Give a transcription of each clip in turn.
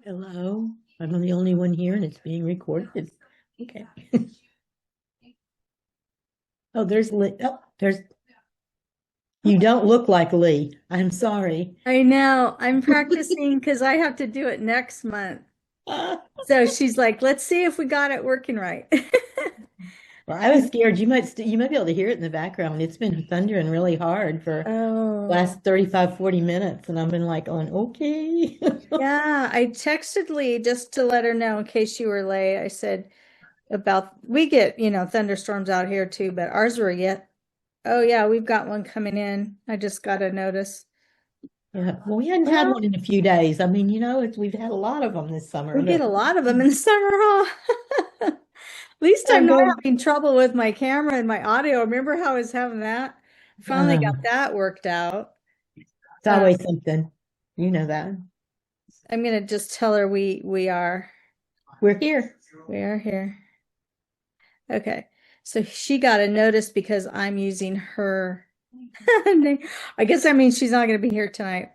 Hello, I'm the only one here and it's being recorded. Okay. Oh, there's Lee. Oh, there's. You don't look like Lee. I'm sorry. I know. I'm practicing because I have to do it next month. So she's like, let's see if we got it working right. Well, I was scared you might be able to hear it in the background. It's been thundering really hard for Oh, last 35, 40 minutes, and I've been like going, okay. yeah. I texted Lee just to let her know in case you were late. I said we get, thunderstorms out here too, but ours were yet. Oh, yeah, we've got one coming in. I just got a notice. Yeah, well, we hadn't had one in a few days. I mean, we've had a lot of them this summer. We get a lot of them in the summer, huh? At least I'm not having trouble with my camera and my audio. Remember how I was having that? Finally got that worked out. It's always something. You know that. I'm gonna just tell her we're here. We are here. Okay. So she got a notice because I'm using her. I guess that means she's not going to be here tonight.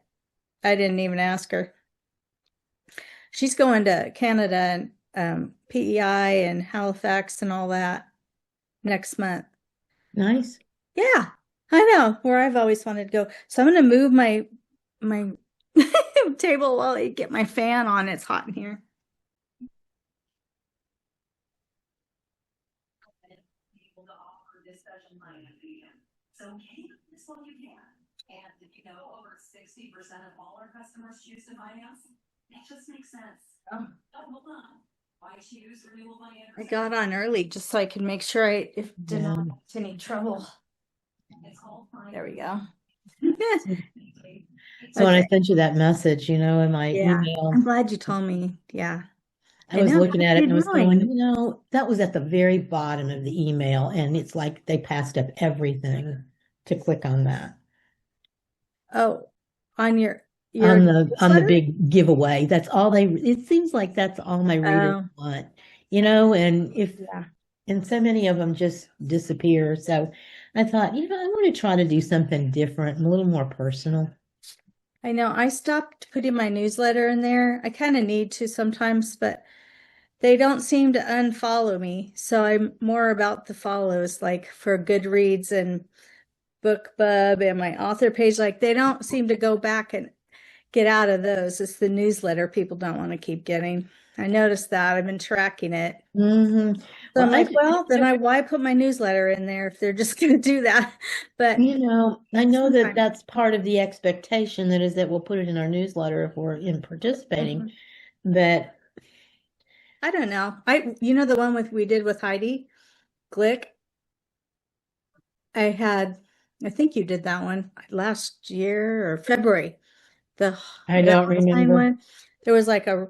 I didn't even ask her. She's going to Canada and PEI and Halifax and all that next month. Nice. Yeah, I know, where I've always wanted to go. So I'm going to move my table while I get my fan on. It's hot in here. So getting this one you can. And over 60% of all our customers choose to finance. It just makes sense. Hold on. Why choose renewal finance? I got on early just so I could make sure I didn't have any trouble. There we go. So when I sent you that message, in my email. I'm glad you told me. Yeah. I was looking at it and I was going, that was at the very bottom of the email. And it's like they passed up everything to click on that. Oh, on on the big giveaway. That's all it seems like that's all my readers want, and so many of them just disappear. So I thought, I want to try to do something different and a little more personal. I know I stopped putting my newsletter in there. I kind of need to sometimes, but they don't seem to unfollow me. So I'm more about the follows, like for Goodreads and BookBub and my author page. Like they don't seem to go back and get out of those. It's the newsletter people don't want to keep getting. I noticed that. I've been tracking it. Mm-hmm. So I'm like, why put my newsletter in there if they're just going to do that? But I know that that's part of the expectation that we'll put it in our newsletter if we're participating. Mm-hmm. But I don't know. The one we did with Heidi Glick. I think you did that one last year or February. I don't remember. One. There was like I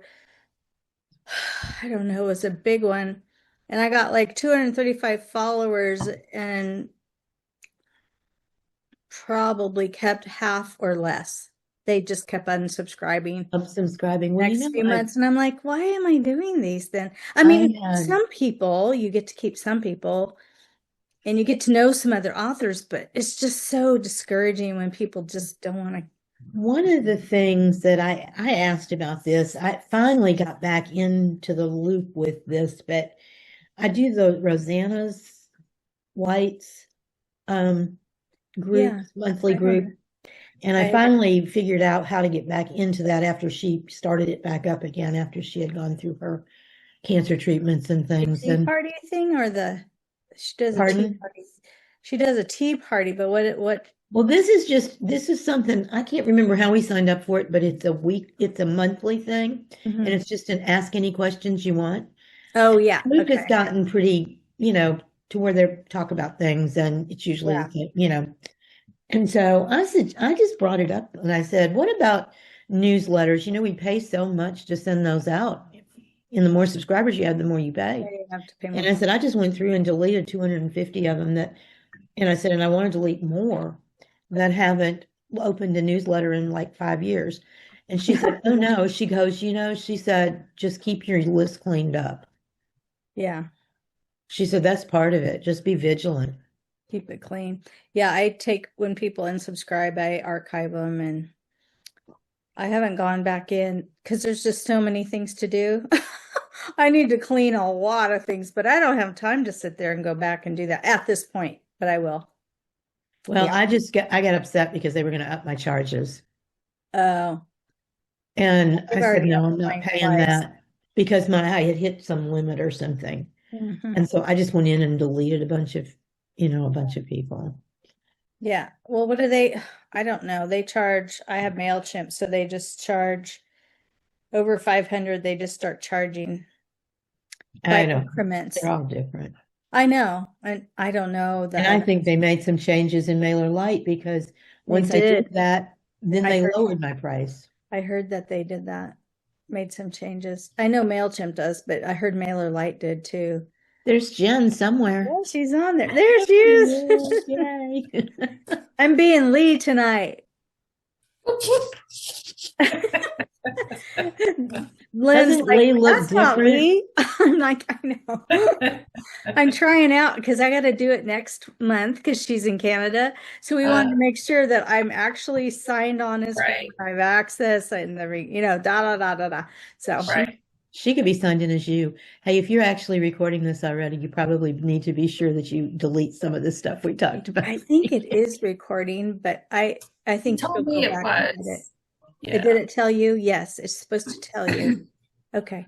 don't know, it was a big one. And I got like 235 followers and probably kept half or less. They just kept unsubscribing. Next few months. And I'm like, why am I doing these then? I mean, some people, you get to keep some people and you get to know some other authors, but it's just so discouraging when people just don't want to. One of the things that I asked about this, I finally got back into the loop with this, but I do the Rosanna's White's group, monthly group. And I finally figured out how to get back into that after she started it back up again, after she had gone through her cancer treatments and things. The tea party thing she does a tea party. She does a tea party, but what? Well, this is something, I can't remember how we signed up for it, but it's a monthly thing. Mm-hmm. And it's just an ask any questions you want. Oh, yeah. We've just gotten pretty, to where they talk about things and it's usually, And so I just brought it up and I said, what about newsletters? We pay so much to send those out. And the more subscribers you have, the more you pay. You have to pay more. And I said, I just went through and deleted 250 of them and I said, and I want to delete more that haven't opened a newsletter in like 5 years. And she said, oh no, she goes, she said, just keep your list cleaned up. Yeah. She said that's part of it. Just be vigilant. Keep it clean. Yeah, I take when people unsubscribe, I archive them, and I haven't gone back in because there's just so many things to do. I need to clean a lot of things, but I don't have time to sit there and go back and do that at this point, but I will. Well, Yeah. I got upset because they were going to up my charges. Oh, And I've I said, already no, upped I'm not mine paying twice. that because I had hit some limit or something. Mhm. And so I just went in and deleted a bunch of people. Yeah. Well, what do they? I don't know. They charge, I have MailChimp, so they just charge over 500. They just start charging by I know increments. they're all different. I know. And I don't know And I that. think they made some changes in Mailer Lite because once I did did. that, then I they heard, lowered my price. I heard that they did that, made some changes. I know MailChimp does, but I heard MailerLite did too. There's Jen somewhere. Oh, she's on there. There she is. Yay. I'm being Lee tonight. Lynn's Doesn't like, Lee look that's not different? Lee. I'm like, I know. I'm trying out because I got to do it next month because she's in Canada. So we wanted to make sure that I'm actually signed on as her. I have access and da da da da da. So She could be signed in as you. Hey, if you're actually recording this already, you probably need to be sure that you delete some of the stuff we talked about. I think it is recording, but I think told she'll me go it back and edit was. it. Yeah. It didn't tell you? Yes, it's supposed to tell you. Okay.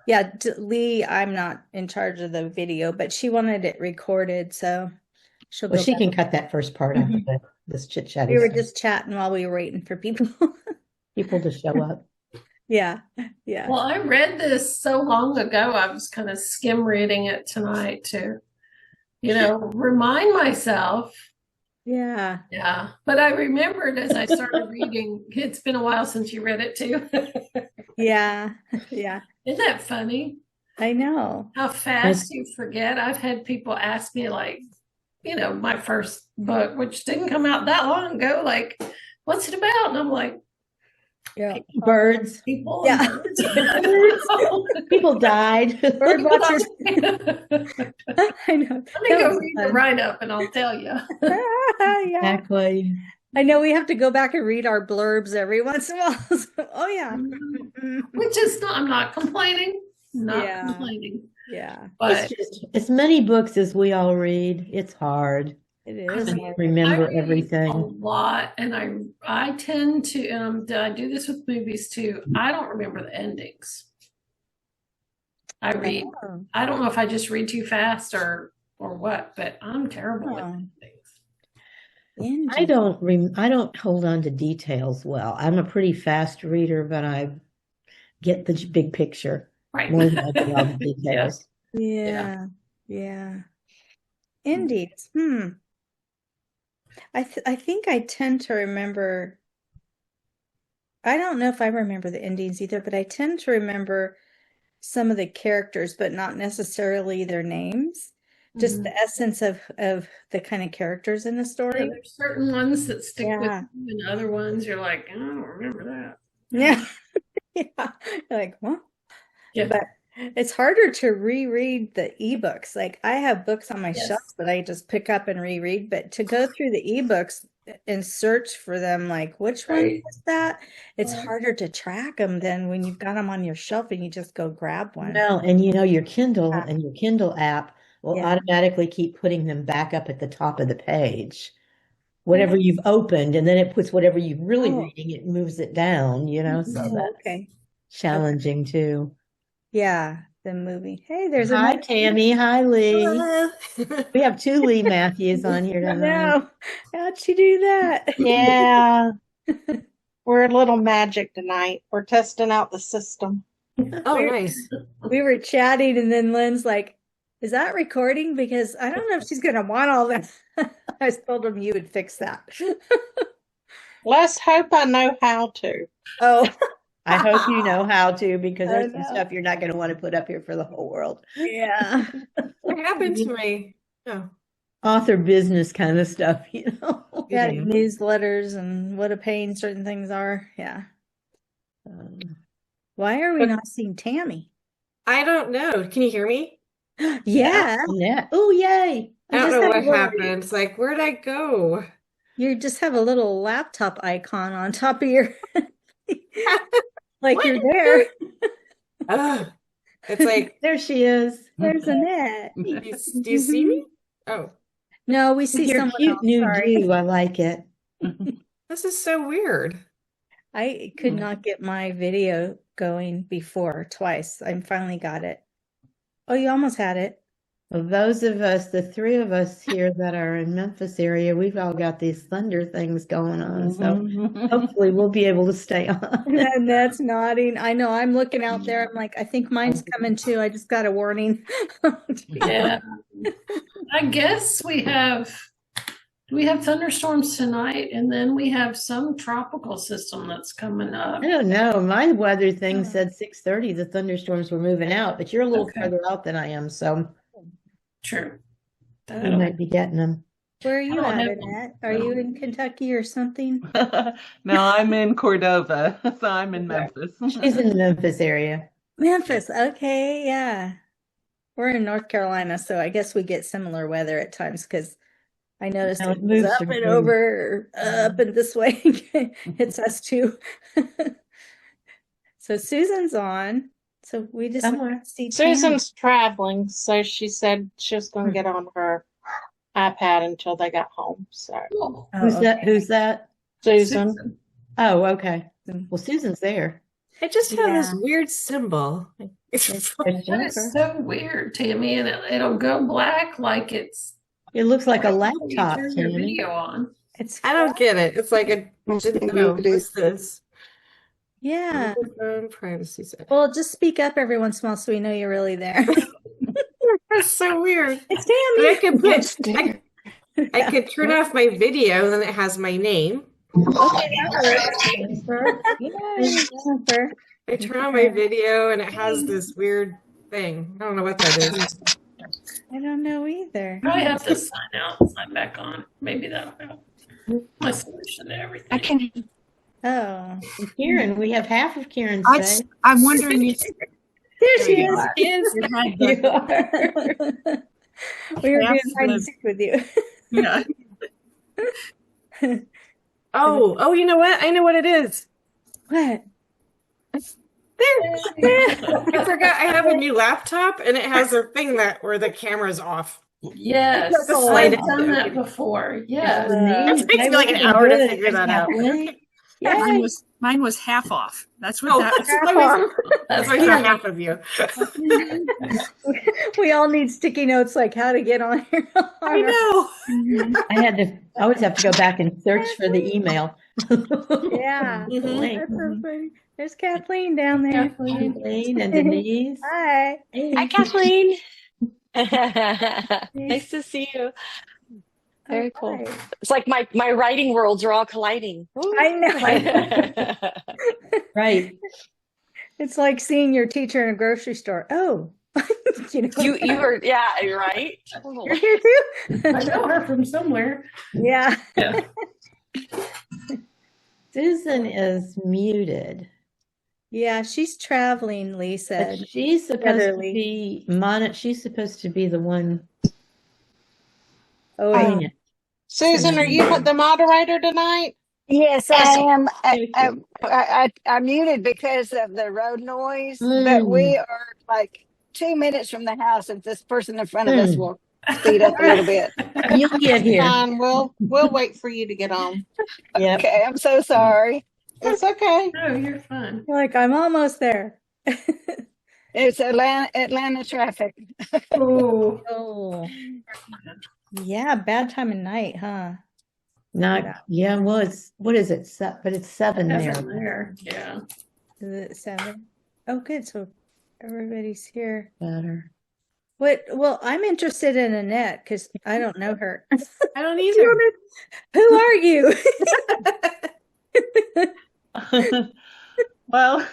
Yeah, Lee, I'm not in charge of the video, but she wanted it recorded, so she'll Well, go she back. can cut that first part out of it, this chit chat. We were just chatting while we were waiting for people. People to show up. Yeah, yeah. Well, I read this so long ago, I was kind of skim reading it tonight to, remind myself. Yeah. Yeah. But I remembered as I started reading, it's been a while since you read it too. Yeah. Yeah. Isn't that funny? I know. How fast you forget. I've had people ask me, like, my first book, which didn't come out that long ago, like, what's it about? And I'm like, Yeah. Birds. people. Yeah. Birds. People died. Bird watchers. I know. Let me go read the write-up and I'll tell you. Yeah. Exactly. I know we have to go back and read our blurbs every once in a while. Oh yeah. Which is not, I'm not complaining. Not Yeah. complaining. Yeah. But It's just as many books as we all read. It's hard. It I is. mean, Remember I read everything. a lot, and I tend to I do this with movies too. I don't remember the endings. I read. Oh. I don't know if I just read too fast or what, but I'm terrible with endings. I don't hold on to details well. I'm a pretty fast reader, but I get the big picture Right. more than I do all the details. Yeah. Yeah. Endings. I think I tend to remember. I don't know if I remember the endings either, but I tend to remember some of the characters, but not necessarily their names. Just the essence of the kind of characters in the story. Yeah, there's certain ones that stick with you, and other ones you're like, I don't remember that. Yeah. Yeah. You're like, what? Yeah. But it's harder to reread the ebooks. Like I have books on my shelves that I just pick up and reread, but to go through the ebooks and search for them, like which one is that? It's harder to track them than when you've got them on your shelf and you just go grab one. No, and your Kindle and your Kindle app will automatically keep putting them back up at the top of the page. Whatever you've opened, and then it puts whatever you're really reading, it moves it down, so that's challenging too. Yeah, the movie. Hey, there's Hi, Tammy. Hi, Lee. Hello. We have two Lee Matthews on here tonight. No, how'd she do that? Yeah. We're a little magic tonight. We're testing out the system. Oh, nice. We were chatting, and then Lynn's like, is that recording? Because I don't know if she's going to want all that. I told him you would fix that. Let's hope I know how to. Oh, I hope you know how to, because there's some stuff you're not going to want to put up here for the whole world. yeah. What happened to me? Oh. Author business kind of stuff, Yeah, newsletters and what a pain certain things are. Yeah. Why are we not seeing Tammy? I don't know. Can you hear me? Yeah, Yeah. Oh, yay. I don't just know have what a little, happened. It's like, where'd I go? you just have a little laptop icon on top of your, like What? you're there. Ugh. It's like, There she is. There's Annette. do you see me? Oh, No, we see With your someone cute else. new Sorry. do. I like it. this is so weird. I could not get my video going before twice. I finally got it. Oh, you almost had it. Well, those of us, the three of us here that are in Memphis area, we've all got these thunder things going on. So hopefully we'll be able to stay on. And that's nodding. I know. I'm looking out there. I'm like, I think mine's coming too. I just got a warning. Yeah. I guess we have thunderstorms tonight, and then we have some tropical system that's coming up. I don't know. My weather thing said 6:30 the thunderstorms were moving out, but you're a little Okay. further out than I am, so True. you might be getting them. Where are you don't at, have Annette? Are you in Kentucky or something? No, I'm in Cordova, so I'm in Memphis. She's in the Memphis area. Memphis. Okay, yeah. We're in North Carolina, so I guess we get similar weather at times because I noticed No, it it goes moves up through. and over, up and this way. It's us too. So Susan's on. So we just Somewhere. see Tam. Susan's traveling, so she said she was going to get on her iPad until they got home. So Cool. Oh, Who's that? okay. Who's that? Susan, Oh, okay. Well, Susan's there. It just has this Yeah. weird symbol. There's That Jennifer. is so weird, Tammy, and it'll go black like it's It looks like a when you laptop, turn your Tammy. video on. It's I don't get it. It's like a, Must I be don't know, muted. what's this? yeah. Microphone privacy setting. Well, just speak up every once in a while so we know you're really there. That's so weird. It's But I Tammy. could put, I could turn off my video, and then it has my name. Okay, that works. Jennifer. Yay, Jennifer. I turn on my video, and it has this weird thing. I don't know what that is. I don't know either. Probably have to sign out and sign back on. Maybe that'll help. My solution to everything. I can. Oh, Kieran, we have half of Kieran today. I'm wondering if there she you is. are. You are. We were doing Yes, hide and Liz. seek with you. Yeah. Oh, you know what? I know what it is. What? There. I forgot I have a new laptop, and it has a thing where the camera's off. Yes, Just slide I've it done down. that before. Yeah. Yes. It takes me like an hour to figure that out. Mine was half off. That's what Oh, that that's why I saw half of you. We all need sticky notes like how to get on here. I know. I always have to go back and search for the email. Yeah. Mhm. That's so funny. There's Kathleen down there. Kathleen and Denise. Hi. Hi, Kathleen. Nice to see you. Very cool. Hi. It's like my writing worlds are all colliding. I know. Right. It's like seeing your teacher in a grocery store. Oh, you know, You were, yeah, right? you're here too. I know her from somewhere. Yeah. Yeah. Susan is muted. Yeah, she's traveling, Lee But said. she's supposed to Heatherly. be she's supposed to be the one Oh, doing it. Susan, are you the moderator tonight? Yes, I am. I muted because of the road noise, but we are like 2 minutes from the house. If this person in front of us will speed up a little bit. You'll get here. Fine, we'll wait for you to get on. Yep. Okay, I'm so sorry. It's okay. No, you're fine. like I'm almost there. It's Atlanta traffic. Oh, Oh, yeah, bad time of night, huh? Well, what is it? But it's 7 there. there. Yeah. Is it 7? Oh, good. So everybody's here. Better. What? Well, I'm interested in Annette because I don't know her. I don't either. Who are you? Well,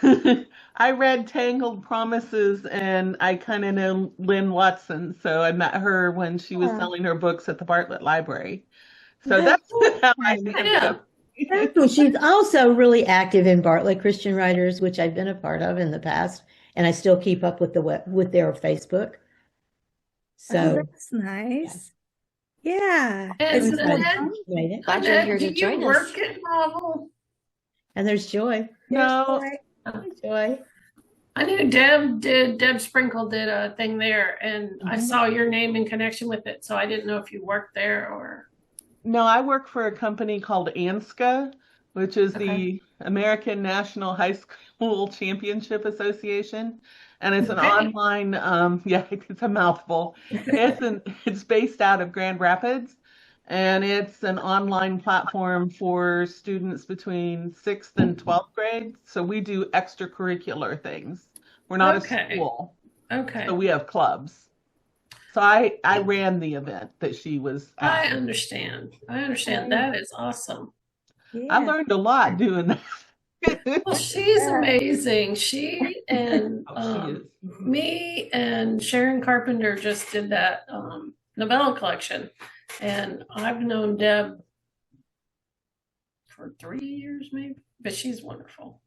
I read Tangled Promises, and I kind of know Lynn Watson, so I met her when she was selling her books at the Bartlett Library. So that's how I ended up. Well, she's also really active in Bartlett Christian Writers, which I've been a part of in the past. and I still keep up with with their Facebook. Oh, So that's nice. Yeah. it And was fun. then, Made it. Glad you're here do to you join us. work at Marvel? And there's Joy. No, Hi, Joy. I knew Deb Sprinkle did a thing there, and I saw your name in connection with it, so I didn't know if you worked there or. no, I work for a company called ANSCA, which is Okay. the American National High School Championship Association. And it's an Okay. online, yeah, it's a mouthful. It's based out of Grand Rapids, and it's an online platform for students between 6th and 12th grade. So we do extracurricular things. We're not a Okay. school, Okay. so we have clubs. So I ran the event that she was I at. understand. That is awesome. I Yeah. learned a lot doing that. Well, she's amazing. She and She is. me and Sharon Carpenter just did that novella collection, and I've known Deb for 3 years maybe, but she's wonderful.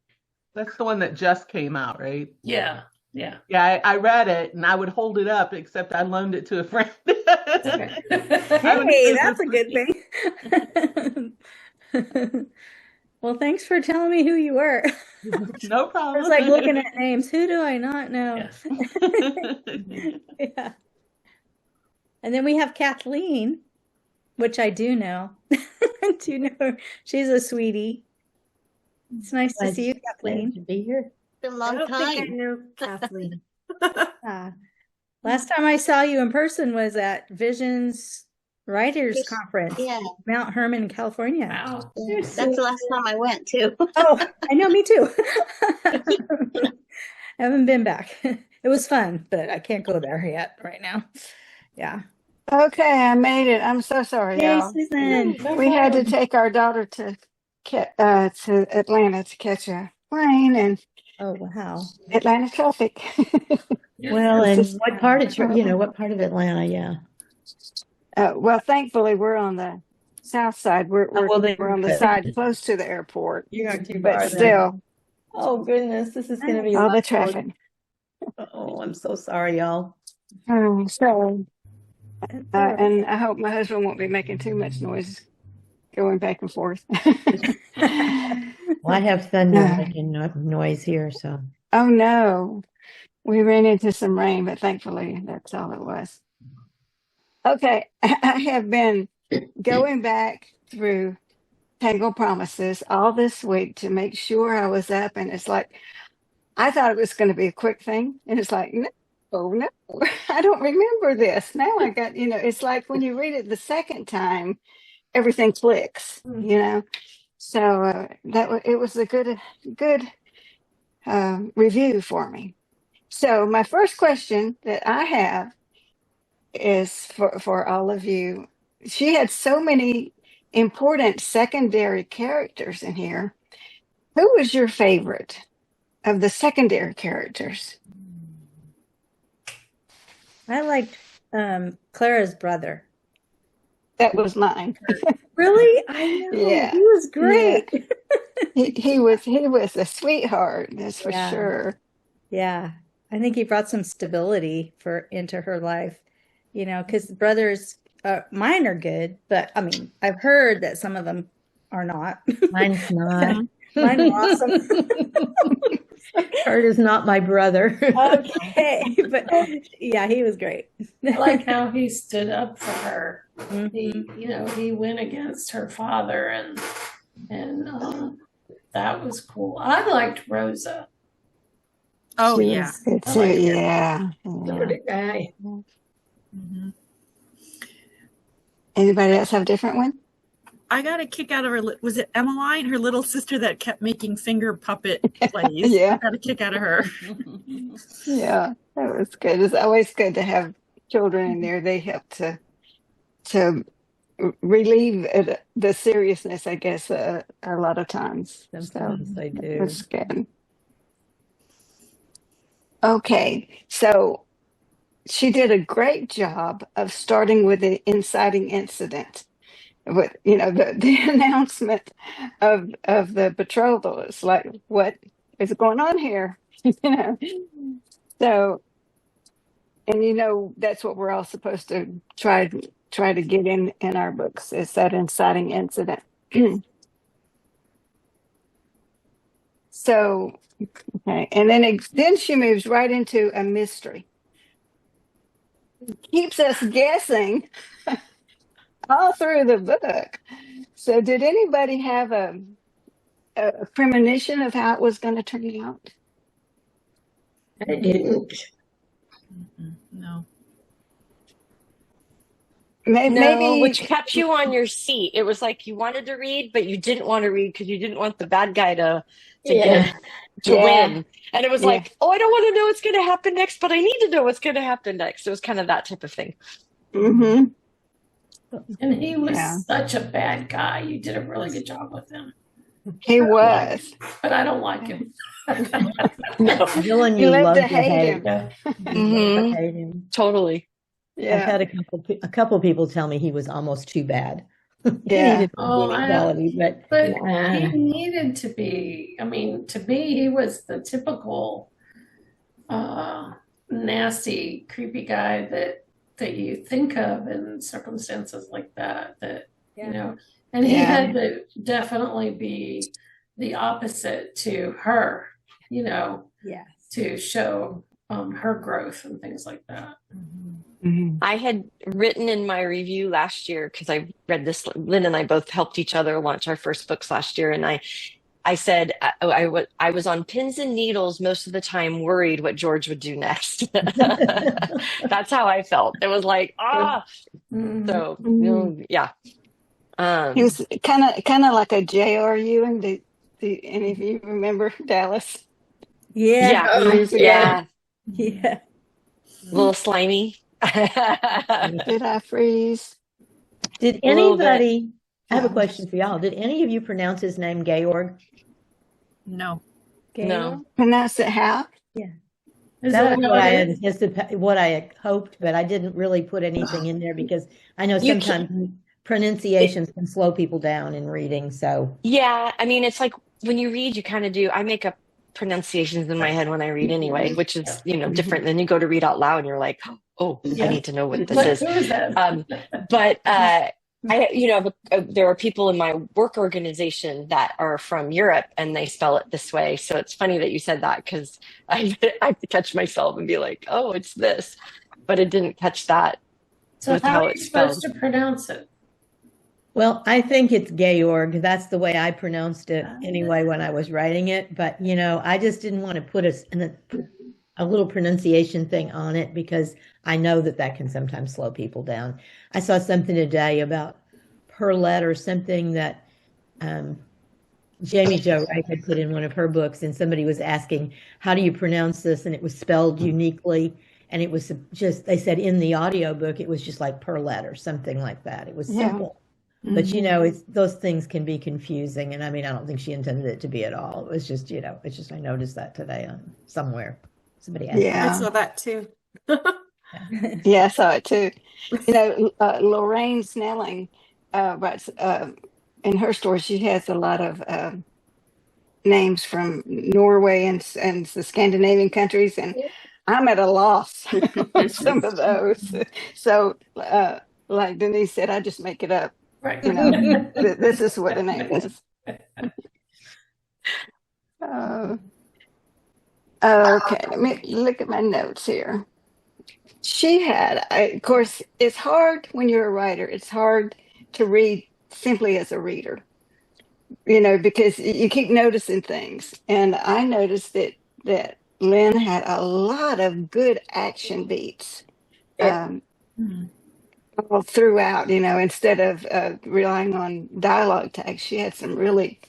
That's the one that just came out, right? Yeah. Yeah, I read it and I would hold it up, except I loaned it to a friend. Okay. Hey, that's a good thing. Well, thanks for telling me who you were. No I problem. was like looking at names. Who do I not know? Yeah. And then we have Kathleen, which I do know. I do know her. She's a sweetie. It's nice to see you, Glad Kathleen. to be here. Been a long I don't think I time. knew Kathleen. Last time I saw you in person was at Visions Writers Yes. Conference, Yeah, Mount Hermon, California. Wow. that's the last time I went too. Oh, I know, me too. Haven't been back. It was fun, but I can't go there yet right now. Yeah. Okay, I made it. I'm so sorry, Hey, y'all. Susan. We had to take our daughter to Atlanta to catch a plane, and Oh, wow. Atlanta traffic. Well, It's and just what part of what part of Atlanta? Yeah. well, thankfully we're on the south side. We're well, then we're on the good. side close to the airport, You're not too but far then. still, Oh goodness, this is going to be all the loud. traffic. Oh, I'm so sorry, y'all. So, and I hope my husband won't be making too much noise going back and forth. Well, I have thunder making noise here, so. Oh no, we ran into some rain, but thankfully that's all it was. Okay, I have been going back through Tangled Promises all this week to make sure I was up, and it's like I thought it was going to be a quick thing, and it's like no, I don't remember this. Now I got, it's like when you read it the second time, everything clicks, So it was a good review for me. So my first question that I have is for all of you. She had so many important secondary characters in here. Who was your favorite of the secondary characters? I liked Clara's brother. That was mine. Really? I know. Yeah. He was great. He was a sweetheart, that's for Yeah. sure. Yeah. I think he brought some stability into her life, because brothers, mine are good, but I mean, I've heard that some of them are not. Mine's not. Mine are awesome. Kurt is not my brother. Okay, but yeah, he was great. I like how he stood up for her. Mhm. He went against her father, and that was cool. I liked Rosa. Oh, She yeah. was good I too. like her. Yeah. So did I. Mhm. Anybody else have a different one? I got a kick out of her. Was it Emmeline, her little sister that kept making finger puppet plays? Yeah. I got a kick out of her. Yeah, that was good. It's always good to have children in there. They help to relieve the seriousness, I guess, a lot of times. So Sometimes I do. that's good. Okay, so she did a great job of starting with the inciting incident. With the announcement of the betrothal. It's like, what is going on here? you know. So, and that's what we're all supposed to try to get in our books, is that inciting incident. So, okay, and then she moves right into a mystery. Keeps us guessing all through the book. So, did anybody have a premonition of how it was going to turn out? I didn't. No. Maybe, No, which kept you on your seat. It was like you wanted to read, but you didn't want to read because you didn't want the bad guy to Yeah. win. And it was Yeah. like, oh, I don't want to know what's going to happen next, but I need to know what's going to happen next. It was kind of that type of thing. Mm-hmm. And he was Yeah. such a bad guy. You did a really good job with him. He was. But I don't like him. No. Villain You you love love to to hate hate. him. You love to Mhm. hate him. Totally. I've Yeah. had a couple people tell me he was almost too bad. He Yeah. needed some Oh, redeeming I- quality, but But nah. he needed to be, I mean, to me, he was the typical nasty, creepy guy that you think of in circumstances like that, you know, and he Yeah. had to definitely be the opposite to her, you know, Yes. to show her growth and things like that. Mhm. I had written in my review last year, because I read this, Lynn and I both helped each other launch our first books last year. And I said I was on pins and needles most of the time, worried what George would do next. That's how I felt. It was like, so, yeah. He was kind of like a J.R.U. and any of you remember Dallas? Yeah. Years ago? Yeah. Yeah. A little slimy. Did I freeze? Did A little bit. anybody, I have a Yeah. question for y'all. Did any of you pronounce his name Georg? No. No. Pronounce it how? Is That that was how what I it is? anticipated, what I had hoped, but I didn't really put anything in there because I know You sometimes pronunciations can slow people down in reading. So Yeah, I mean, it's like when you read, you kind of do. I make up pronunciations in my head when I read anyway, which is, different than you go to read out loud and you're like, oh, I need to know what this What, is. who is that? But there are people in my work organization that are from Europe and they spell it this way. So it's funny that you said that because I have to catch myself and be like, oh, it's this, but it didn't catch that So with how how are you it's spelled. supposed to pronounce it? well, I think it's Georg. That's the way I pronounced it anyway when I was writing it. But I just didn't want to put a little pronunciation thing on it because I know that can sometimes slow people down. I saw something today about Perlet or something that Jamie Jo Wright had put in one of her books, and somebody was asking, how do you pronounce this? And it was spelled uniquely. And it was just, they said in the audiobook, it was just like Perlet or something like that. It was simple. But those things can be confusing. And I mean, I don't think she intended it to be at all. It was just, it's just, I noticed that today on somewhere. Somebody asked. I saw that too. Yeah, I saw it too. Lorraine Snelling writes in her story. She has a lot of names from Norway and the Scandinavian countries, and I'm at a loss on some of those. So, like Denise said, I just make it up. Right. This is what the name is. Okay, let me look at my notes here. She had, of course, it's hard when you're a writer. It's hard to read simply as a reader, because you keep noticing things. And I noticed that Lynn had a lot of good action beats all throughout, instead of relying on dialogue tags. She had some really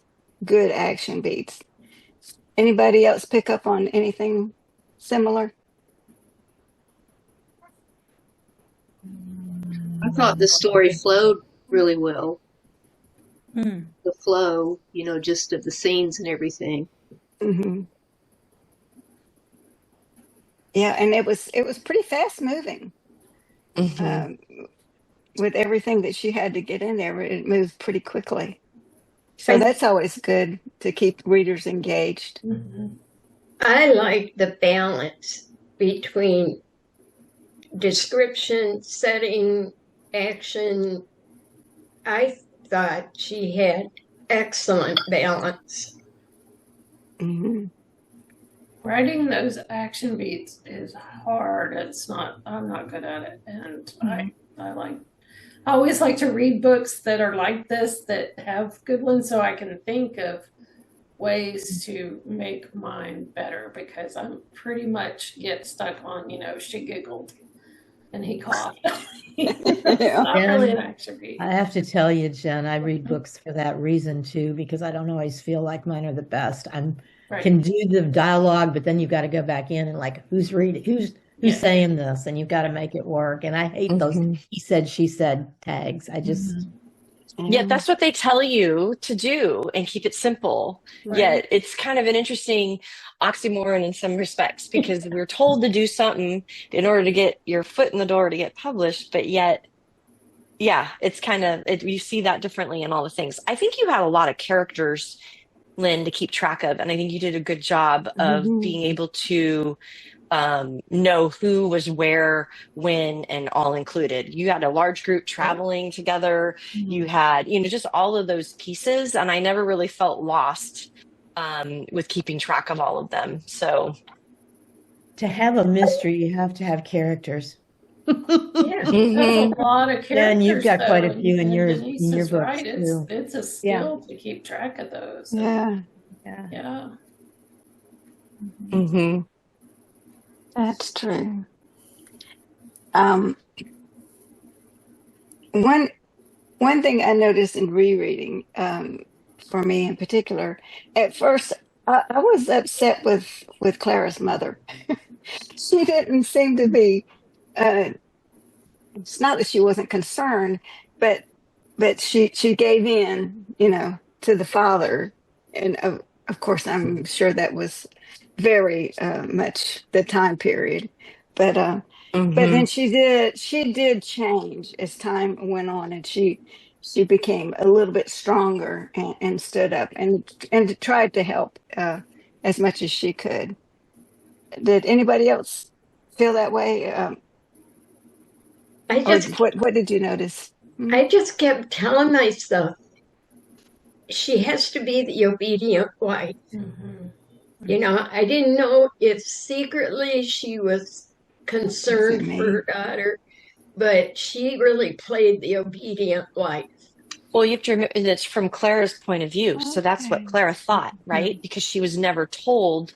good action beats. Anybody else pick up on anything similar? I thought the story flowed really well. Hmm. The flow, just of the scenes and everything. Mm-hmm. Yeah, and it was pretty fast moving. With everything that she had to get in there, it moved pretty quickly. So that's always good to keep readers engaged. I like the balance between description, setting, action. I thought she had excellent balance. Mm-hmm. Writing those action beats is hard. I'm not good at it. And I always like to read books that are like this, that have good ones, so I can think of ways to make mine better, because I'm pretty much get stuck on, she giggled and he coughed. It's not really an action beat. I have to tell you, Jen, I read books for that reason too, because I don't always feel like mine are the best. Can do the dialogue, but then you've got to go back in and like, who's reading, who's saying this, and you've got to make it work. And I hate those he said, she said tags. I just Yeah, that's what they tell you to do and keep it simple. Right. Yet it's kind of an interesting oxymoron in some respects, because we're told to do something in order to get your foot in the door to get published, but yet, yeah, it's kind of, you see that differently in all the things. I think you had a lot of characters, Lynn, to keep track of, and I think you did a good job of being able to know who was where, when, and all included. You had a large group traveling together. You had, just all of those pieces, and I never really felt lost with keeping track of all of them. So to have a mystery, you have to have characters. Yeah, that's a lot of characters. Yeah, and you've got quite a though, few in your Denise books right. too. It's a skill to keep track of those. Yeah. Mm-hmm. That's true. One thing I noticed in rereading, for me in particular, at first I was upset with Clara's mother. She didn't seem to be. It's not that she wasn't concerned, but she gave in, to the father, and of course I'm sure that was very much the time period, but then she did change as time went on, and she became a little bit stronger and stood up and tried to help as much as she could. Did anybody else feel that way? What did you notice? I just kept telling myself, she has to be the obedient wife. I didn't know if secretly she was concerned for her daughter, but she really played the obedient wife. Well, you have to remember it's from Clara's point of view. So that's what Clara thought, right? Because she was never told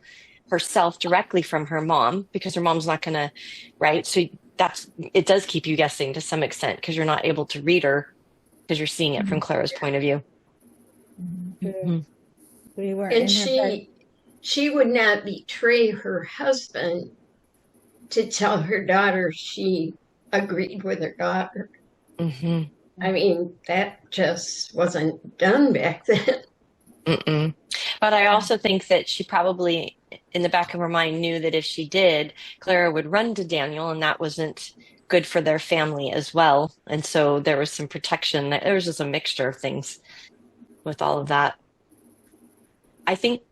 herself directly from her mom, because her mom's not going to, right? So it does keep you guessing to some extent, because you're not able to read her because you're seeing it from Clara's point of view. We were And she would not betray her husband to tell her daughter she agreed with her daughter. I mean, that just wasn't done back then. But I also think that she probably, in the back of her mind, knew that if she did, Clara would run to Daniel, and that wasn't good for their family as well. And so there was some protection. There was just a mixture of things with all of that. I think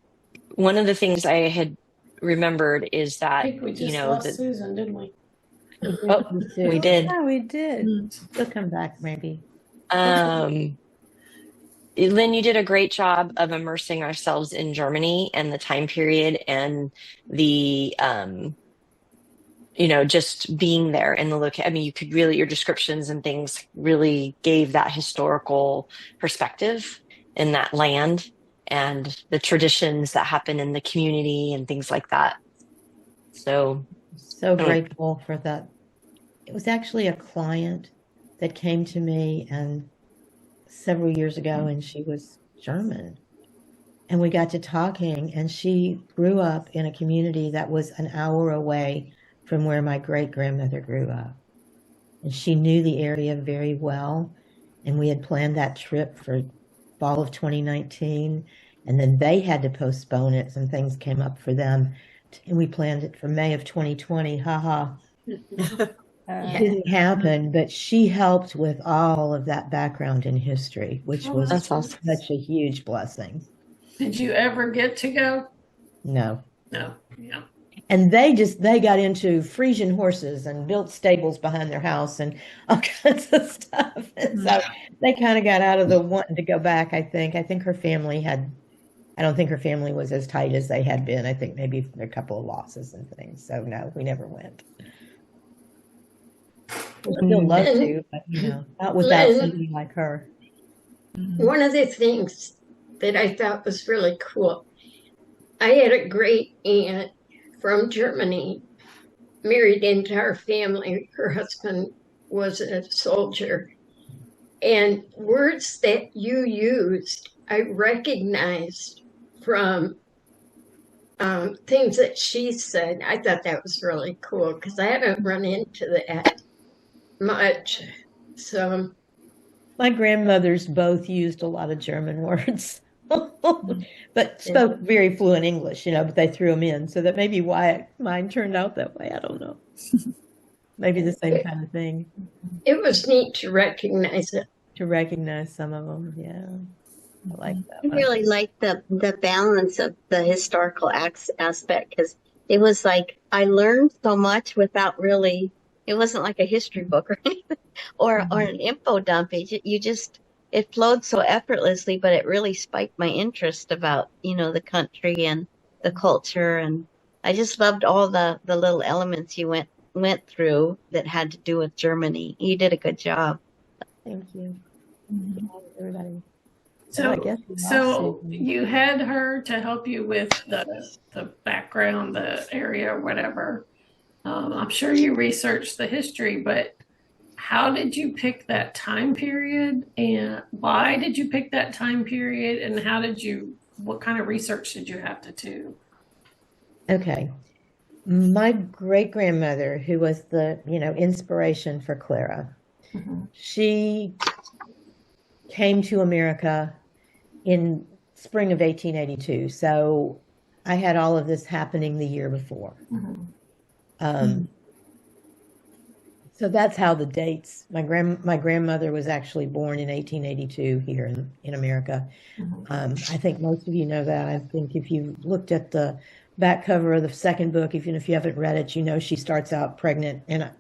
one of the things I had remembered is that, I think we just lost Susan, didn't we? Oh, we did. Yeah, we did. She'll come back maybe. Lynn, you did a great job of immersing ourselves in Germany and the time period, and the, just being there in the location. I mean, you could really, your descriptions and things really gave that historical perspective in that land and the traditions that happen in the community and things like that. So grateful for that. It was actually a client that came to me and several years ago, and she was German, and we got to talking, and she grew up in a community that was an hour away from where my great-grandmother grew up, and she knew the area very well, and we had planned that trip for fall of 2019, and then they had to postpone it. Some things came up for them, and we planned it for May of 2020. It didn't happen, but she helped with all of that background in history, which was that's awesome. Such a huge blessing. Did you ever get to go? No. No, yeah. And they got into Frisian horses and built stables behind their house and all kinds of stuff. And so they kind of got out of the wanting to go back, I think. I think her family had, I don't think her family was as tight as they had been. I think maybe a couple of losses and things. So no, we never went. We'd still love to, but not without somebody like her. One of the things that I thought was really cool, I had a great aunt from Germany, married into our family. Her husband was a soldier. And words that you used, I recognized from things that she said. I thought that was really cool because I haven't run into that much. So my grandmothers both used a lot of German words, but spoke very fluent English, but they threw them in. So that may be why mine turned out that way. I don't know. Maybe the same kind of thing. It was neat to recognize it. To recognize some of them, yeah. I like that. I really like the balance of the historical aspect because it was like I learned so much without really, it wasn't like a history book or anything or an info dump. It flowed so effortlessly, but it really spiked my interest about, the country and the culture. And I just loved all the little elements you went through that had to do with Germany. You did a good job. Thank you. Everybody. So you had her to help you with the background, the area, or whatever. I'm sure you researched the history, but how did you pick that time period, and why did you pick that time period, and what kind of research did you have to do? Okay. My great-grandmother, who was the, inspiration for Clara, she came to America in spring of 1882. So I had all of this happening the year before. So that's how the dates, my grandmother was actually born in 1882 here in America. I think most of you know that. I think if you looked at the back cover of the second book, even if you haven't read it, she starts out pregnant and,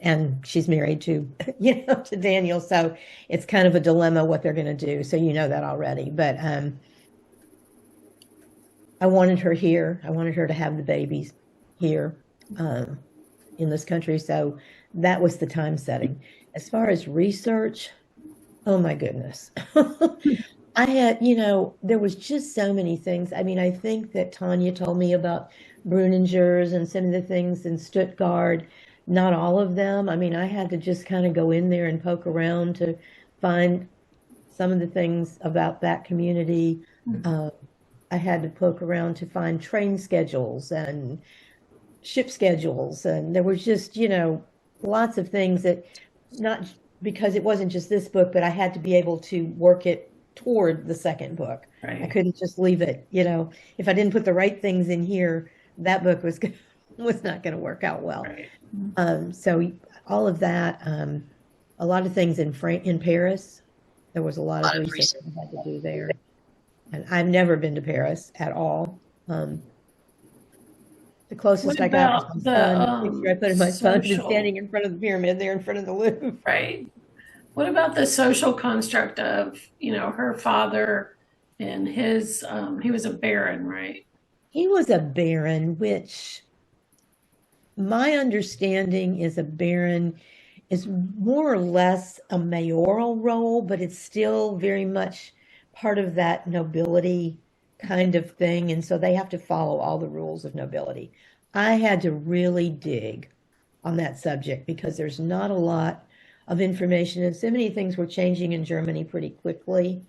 and she's married to, to Daniel. So it's kind of a dilemma what they're going to do. So you know that already. But I wanted her here. I wanted her to have the babies here in this country. So that was the time setting. As far as research, oh my goodness. I had, there was just so many things. I mean, I think that Tanya told me about Bruningers and some of the things in Stuttgart. Not all of them. I mean, I had to just kind of go in there and poke around to find some of the things about that community. I had to poke around to find train schedules and ship schedules. And there was just, lots of things that, not because it wasn't just this book, but I had to be able to work it toward the second book. Right. I couldn't just leave it, if I didn't put the right things in here, that book was not going to work out well. Right. So all of that, a lot of things in Paris, there was a lot of research I had to do there. And I've never been to Paris at all. The closest I got was my son. The picture I put in my phone is standing in front of the pyramid there in front of the Louvre. Right. What about the social construct of, her father and his, he was a baron, right? He was a baron, which my understanding is a baron is more or less a mayoral role, but it's still very much part of that nobility kind of thing. And so they have to follow all the rules of nobility. I had to really dig on that subject because there's not a lot of information, and so many things were changing in Germany pretty quickly.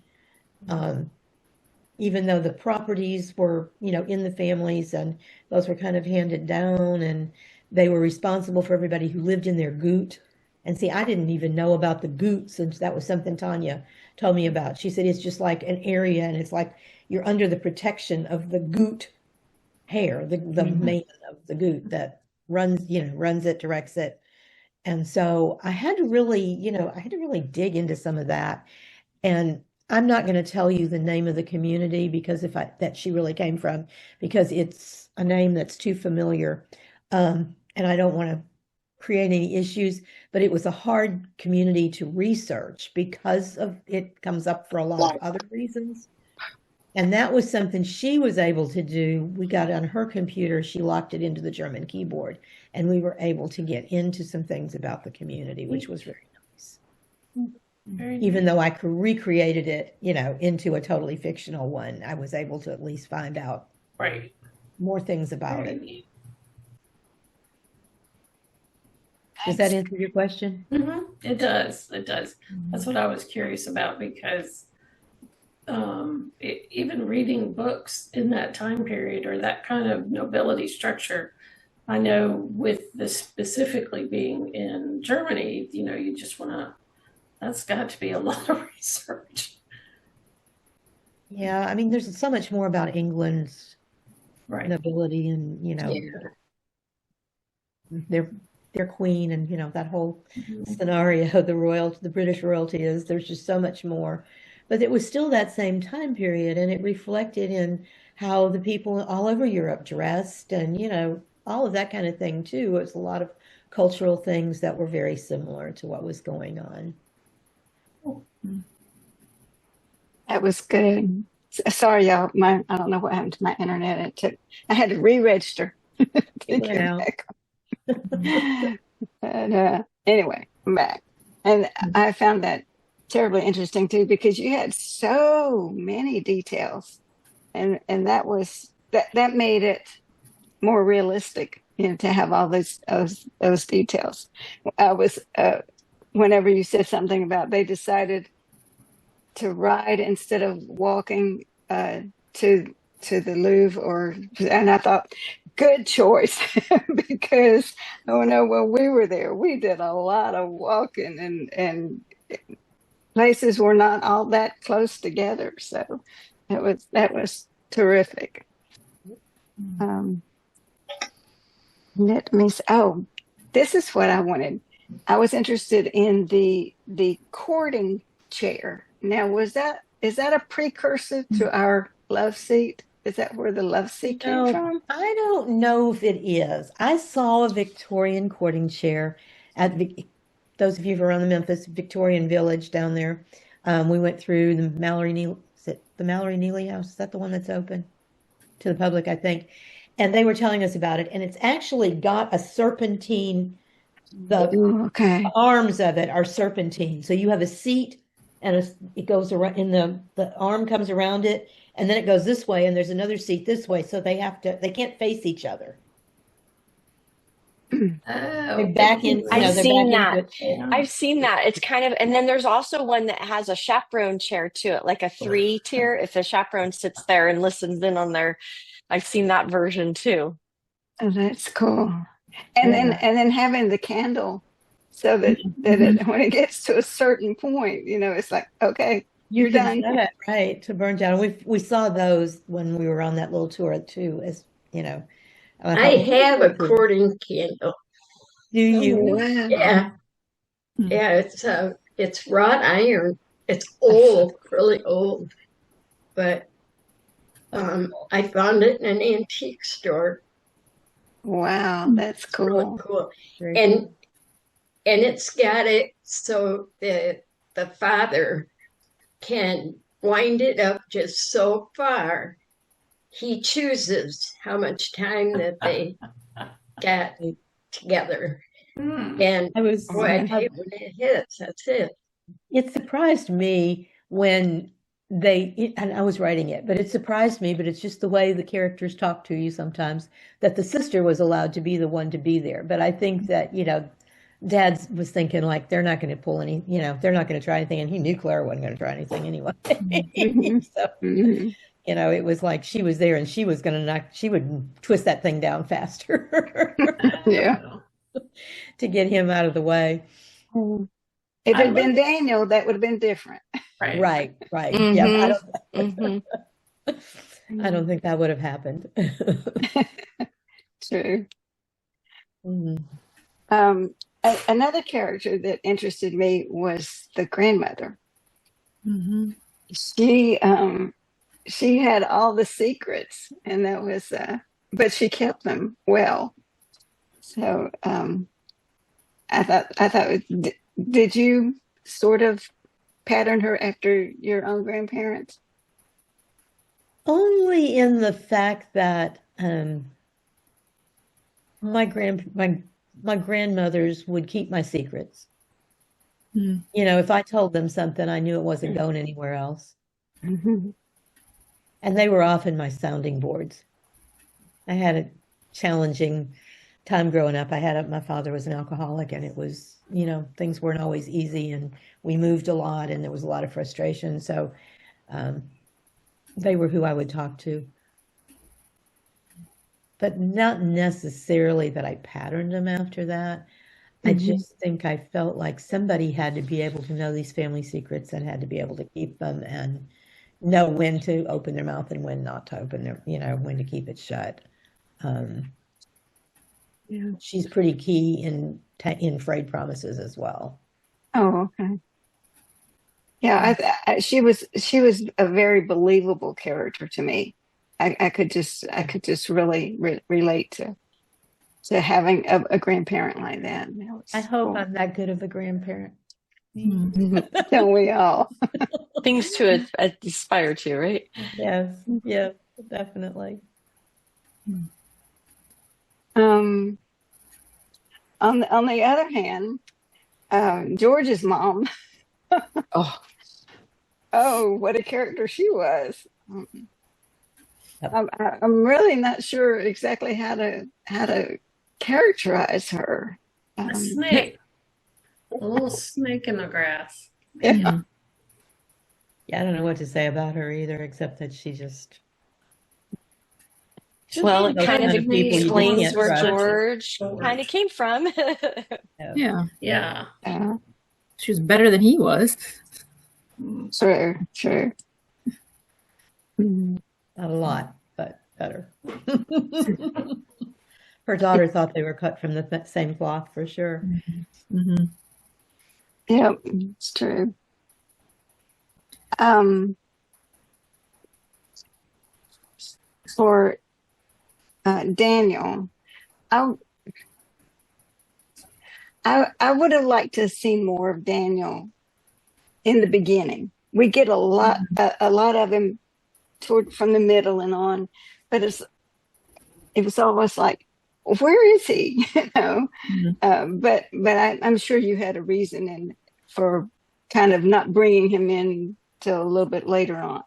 Even though the properties were, in the families, and those were kind of handed down, and they were responsible for everybody who lived in their gut. And see, I didn't even know about the gut, since that was something Tanya told me about. She said it's just like an area, and it's like you're under the protection of the gut hair, the mane of the gut that runs it, directs it. And so I had to really, dig into some of that. And I'm not going to tell you the name of the community because that she really came from, because it's a name that's too familiar. And I don't want to create any issues, but it was a hard community to research because of it comes up for a lot of other reasons. And that was something she was able to do. We got on her computer, she locked it into the German keyboard, and we were able to get into some things about the community, which was very nice. Even though I recreated it, into a totally fictional one, I was able to at least find out more things about it. Does that answer your question? It does. It does. That's what I was curious about, because even reading books in that time period or that kind of nobility structure, I know with this specifically being in Germany, you just want to, that's got to be a lot of research. Yeah, I mean, there's so much more about England's nobility and, their queen and, that whole scenario, the British royalty there's just so much more. But it was still that same time period, and it reflected in how the people all over Europe dressed and, all of that kind of thing too. It was a lot of cultural things that were very similar to what was going on. That was good. Sorry, y'all. I don't know what happened to my internet. I had to re-register. But anyway, I'm back. And I found that terribly interesting too, because you had so many details, and that made it more realistic, to have all those details. I was whenever you said something about they decided to ride instead of walking to the Louvre, and I thought, good choice, because when we were there, we did a lot of walking, and places were not all that close together, so that was terrific. Let me see. Oh, this is what I wanted. I was interested in the courting chair. Now, is that a precursor to our love seat? Is that where the love seat came from? I don't know if it is. I saw a Victorian courting chair at those of you who are around the Memphis Victorian Village down there. We went through the Mallory Neely. Is it the Mallory Neely House? Is that the one that's open to the public, I think? And they were telling us about it, and it's actually got a serpentine. The arms of it are serpentine. So you have a seat, and it goes around, and the arm comes around it, and then it goes this way, and there's another seat this way. So they can't face each other. I've seen that. I've seen that. It's kind of, and then there's also one that has a chaperone chair to it, like a 3-tier. If the chaperone sits there and listens in on I've seen that version too. Oh, that's cool. And then having the candle, so that when it gets to a certain point, it's like, okay, you're done. Set it right to burn down. We saw those when we were on that little tour too. As I have a courting candle. Do you? Oh, wow. Yeah. Yeah, it's wrought iron. It's old, really old, but I found it in an antique store. Wow, that's cool. Really cool. And it's got it so that the father can wind it up just so far. He chooses how much time that they got together. And when it hits, that's it. It surprised me when and I was writing it, but it surprised me, but it's just the way the characters talk to you sometimes, that the sister was allowed to be the one to be there. But I think that, Dad was thinking like, they're not going to pull any, they're not going to try anything. And he knew Claire wasn't going to try anything anyway. So, it was like she was there and she was going to she would twist that thing down faster. Yeah. To get him out of the way. If it had been Daniel, that would have been different. Right. Mm-hmm. Yeah, I don't think that would have happened. True. Mm-hmm. Another character that interested me was the grandmother. Mm-hmm. she had all the secrets, and that was but she kept them well. So did you sort of pattern her after your own grandparents? Only in the fact that my grandmothers would keep my secrets. Mm. You know, if I told them something, I knew it wasn't going anywhere else. Mm-hmm. And they were often my sounding boards. I had a challenging time growing up. My father was an alcoholic, and it was, you know, things weren't always easy, and we moved a lot, and there was a lot of frustration. So they were who I would talk to. But not necessarily that I patterned them after that. I just think I felt like somebody had to be able to know these family secrets and had to be able to keep them and know when to open their mouth and when not to open their, you know, when to keep it shut. Yeah. She's pretty key in Frayed Promises as well. Oh, okay. Yeah, she was a very believable character to me. I could just really relate to having a grandparent like that. I hope I'm that good of a grandparent. Don't we all? Things to aspire to, right? Yes, yes, definitely. On the other hand, George's mom. Oh, what a character she was. I'm really not sure exactly how to characterize her. A snake. A little snake in the grass. Yeah. Yeah, I don't know what to say about her either, except that she's well, it those kind of people you just explains can't where trust. George kind of came from. Yeah. Yeah. She was better than he was. True. Not a lot, but better. Her daughter thought they were cut from the same cloth for sure. Mm-hmm. Yep, it's true. For Daniel, I would have liked to have seen more of Daniel in the beginning. We get a lot of him from the middle and on, but it was almost like, where is he? You know, but I'm sure you had a reason for kind of not bringing him in till a little bit later on.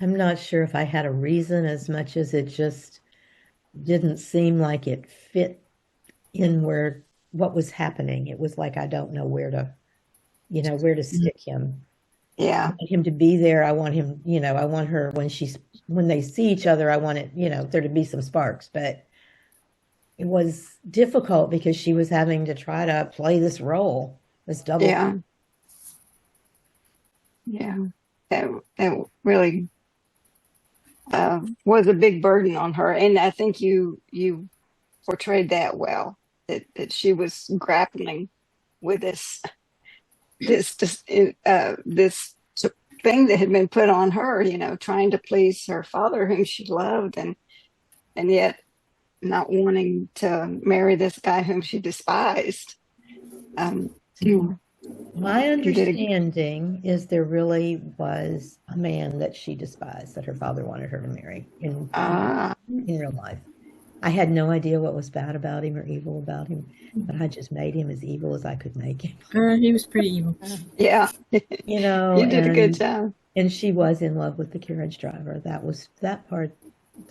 I'm not sure if I had a reason as much as it just didn't seem like it fit in what was happening. It was like I don't know where to stick him. Yeah. I want him to be there. I want him, you know, I want her when they see each other, I want it, you know, there to be some sparks. But it was difficult because she was having to try to play this role, this double. Yeah. That really was a big burden on her, and I think you portrayed that well. That she was grappling with this thing that had been put on her, you know, trying to please her father, whom she loved, and yet not wanting to marry this guy whom she despised. My understanding is there really was a man that she despised that her father wanted her to marry in real life. I had no idea what was bad about him or evil about him, but I just made him as evil as I could make him. He was pretty evil. Yeah. You know, you did a good job. And she was in love with the carriage driver. That part,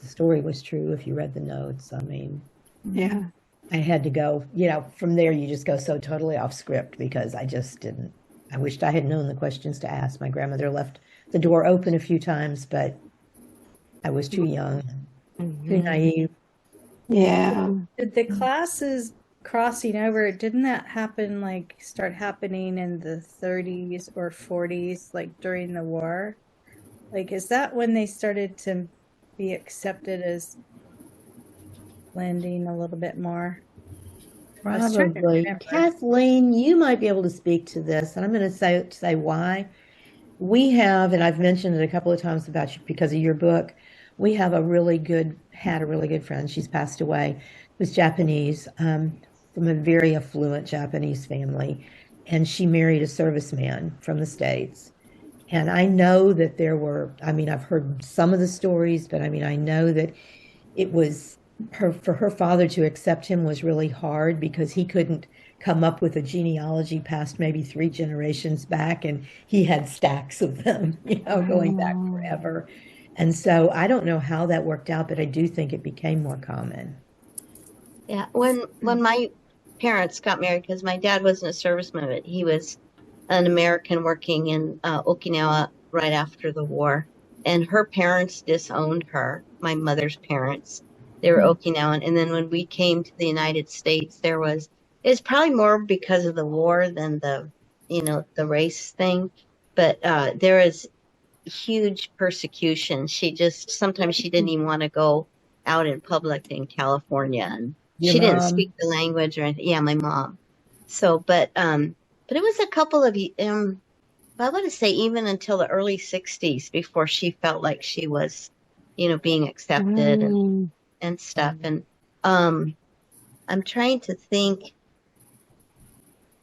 the story was true if you read the notes. I mean, yeah. I had to go, you know, from there you just go so totally off script because I just didn't. I wished I had known the questions to ask. My grandmother left the door open a few times, but I was too young, too naive. Yeah. Did the classes crossing over, didn't that start happening in the 30s or 40s, like during the war? Like, is that when they started to be accepted as blending a little bit more? Probably. Kathleen, you might be able to speak to this, and I'm going to say why. we have, and I've mentioned it a couple of times about you because of your book. We have had a really good friend. She's passed away. Was Japanese, from a very affluent Japanese family, and she married a serviceman from the States. And I know that I mean, I've heard some of the stories, but I mean, I know that it was for her father to accept him was really hard because he couldn't come up with a genealogy past maybe 3 generations back, and he had stacks of them, going back forever. And so I don't know how that worked out, but I do think it became more common. Yeah, when my parents got married, because my dad wasn't a serviceman, but he was an American working in Okinawa right after the war, and her parents disowned her, my mother's parents. They were Okinawan, and then when we came to the United States, it's probably more because of the war than the race thing, but there was huge persecution. Sometimes she didn't even want to go out in public in California, and Your she didn't speak mom? the language or anything. Yeah, my mom. So, but it was a couple of I want to say even until the early 60s before she felt like she was, being accepted and stuff. And I'm trying to think.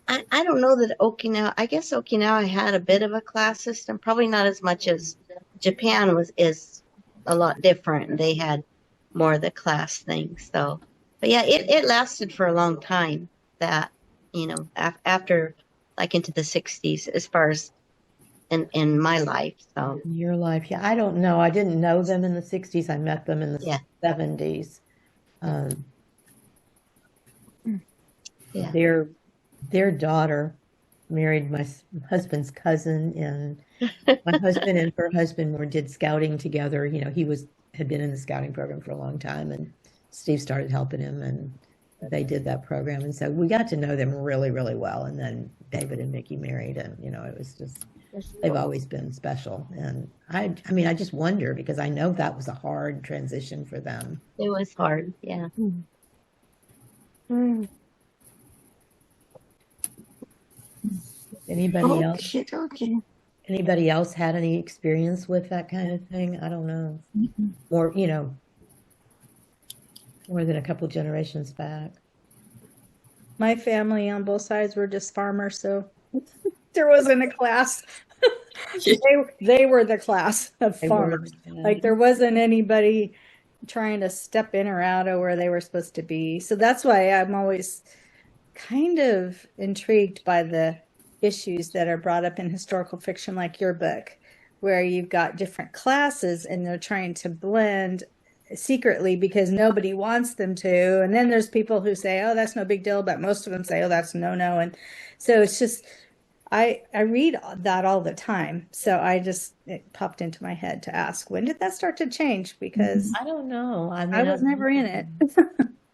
I don't know that I guess Okinawa had a bit of a class system, probably not as much as Japan is a lot different. They had more of the class thing. So, but yeah, it lasted for a long time that, after like into the 60s as far as in my life. So, In your life, yeah, I don't know. I didn't know them in the 60s. I met them in the yeah, 70s. Um, yeah. their daughter married my husband's cousin, and my husband and her husband did scouting together. He had been in the scouting program for a long time, and Steve started helping him, and they did that program. And so we got to know them really, really well. And then David and Mickey married, and it was just they've always been special. And I mean, I just wonder because I know that was a hard transition for them. It was hard. Yeah. Anybody else? Okay. Anybody else had any experience with that kind of thing? I don't know. More, more than a couple generations back. My family on both sides were just farmers, so there wasn't a class. They were the class of farmers. Like there wasn't anybody trying to step in or out of where they were supposed to be. So that's why I'm always kind of intrigued by the issues that are brought up in historical fiction, like your book, where you've got different classes and they're trying to blend secretly because nobody wants them to. And then there's people who say, oh, that's no big deal, but most of them say, oh, that's no. And so it's just, I read that all the time. So it popped into my head to ask, when did that start to change? Because I don't know. I mean, I was never in it.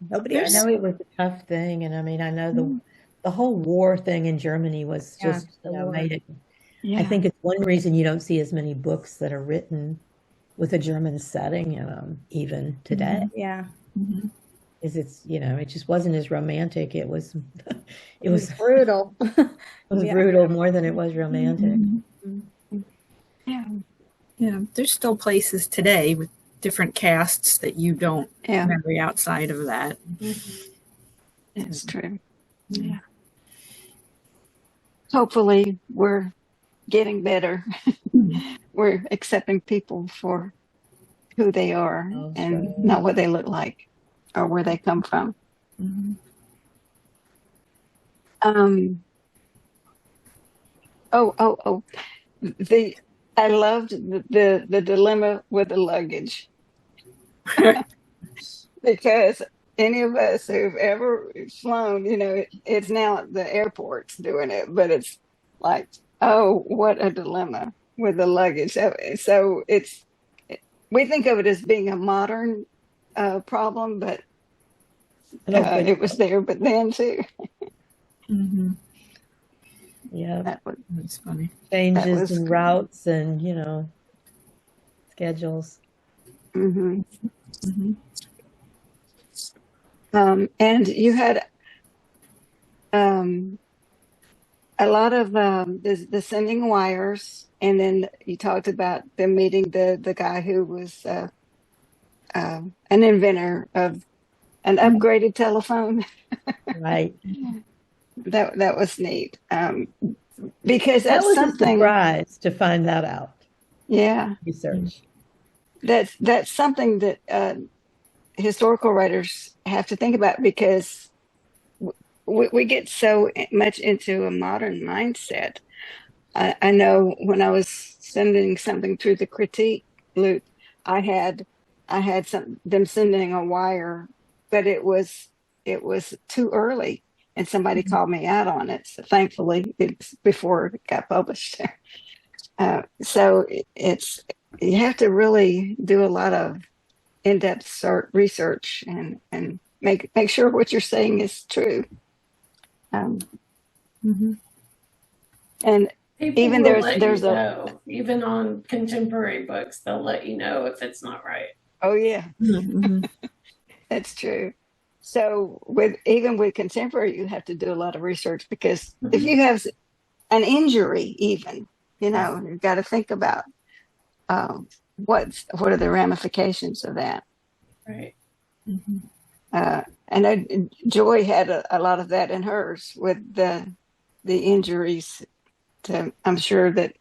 Nobody I else. know it was a tough thing. And I mean, I know the whole war thing in Germany was just, made it. Yeah. I think it's one reason you don't see as many books that are written with a German setting in them, even today. Yeah. Is it just wasn't as romantic. It was brutal. It was brutal more than it was romantic. Yeah, there's still places today with different casts that you don't marry outside of that. It's true. Yeah. Hopefully we're getting better. We're accepting people for who they are and not what they look like or where they come from. I loved the dilemma with the luggage. Because any of us who've ever flown, it's now the airports doing it, but it's like, oh, what a dilemma with the luggage. So we think of it as being a modern problem, but it was there, but then too. Yeah, that's funny. Changes in routes and schedules. And you had a lot of the sending wires, and then you talked about them meeting the guy who was an inventor of an upgraded telephone. Right. That was neat. Because That that's was a something. surprise to find that out. Yeah. Research. That's something that historical writers have to think about, because we get so much into a modern mindset. I know when I was sending something through the critique loop, I had them sending a wire, but it was too early, and somebody called me out on it. So thankfully, it's before it got published. So it's you have to really do a lot of in-depth research and make sure what you're saying is true. And People even will let there's you a know, even on contemporary books, they'll let you know if it's not right. oh yeah, that's true. So even with contemporary, you have to do a lot of research, because if you have an injury, even you've got to think about what are the ramifications of that. Right. I know Joy had a lot of that in hers with the injuries. I'm sure that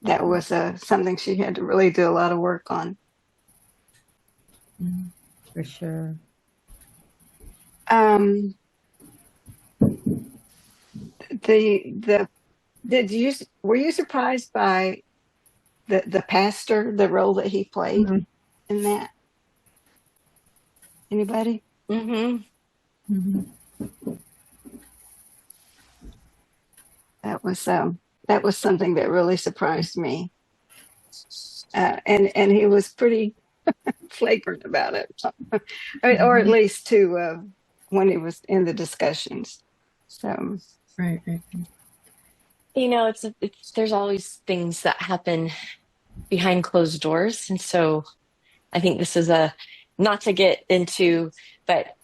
was something she had to really do a lot of work on. For sure. Were you surprised by the pastor, the role that he played in that? Anybody? That was something that really surprised me. And he was pretty flagrant about it, or at least when he was in the discussions. So right. There's always things that happen behind closed doors, and so I think this is not to get into, but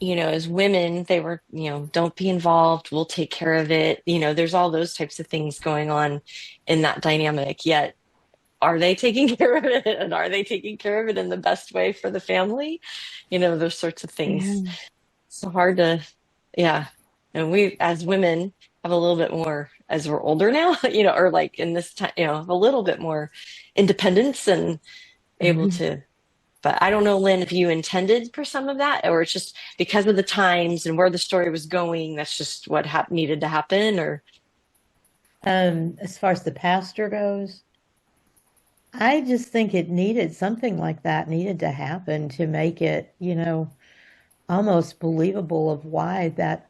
as women, they were, don't be involved, we'll take care of it. There's all those types of things going on in that dynamic. Yet, are they taking care of it? And are they taking care of it in the best way for the family? Those sorts of things. Yeah. It's hard to, yeah. And we, as women, have a little bit more, as we're older now, or like in this time, a little bit more independence and able to. But I don't know, Lynn, if you intended for some of that, or it's just because of the times and where the story was going, that's just what needed to happen, or? As far as the pastor goes, I just think it needed something like that needed to happen to make it, almost believable of why the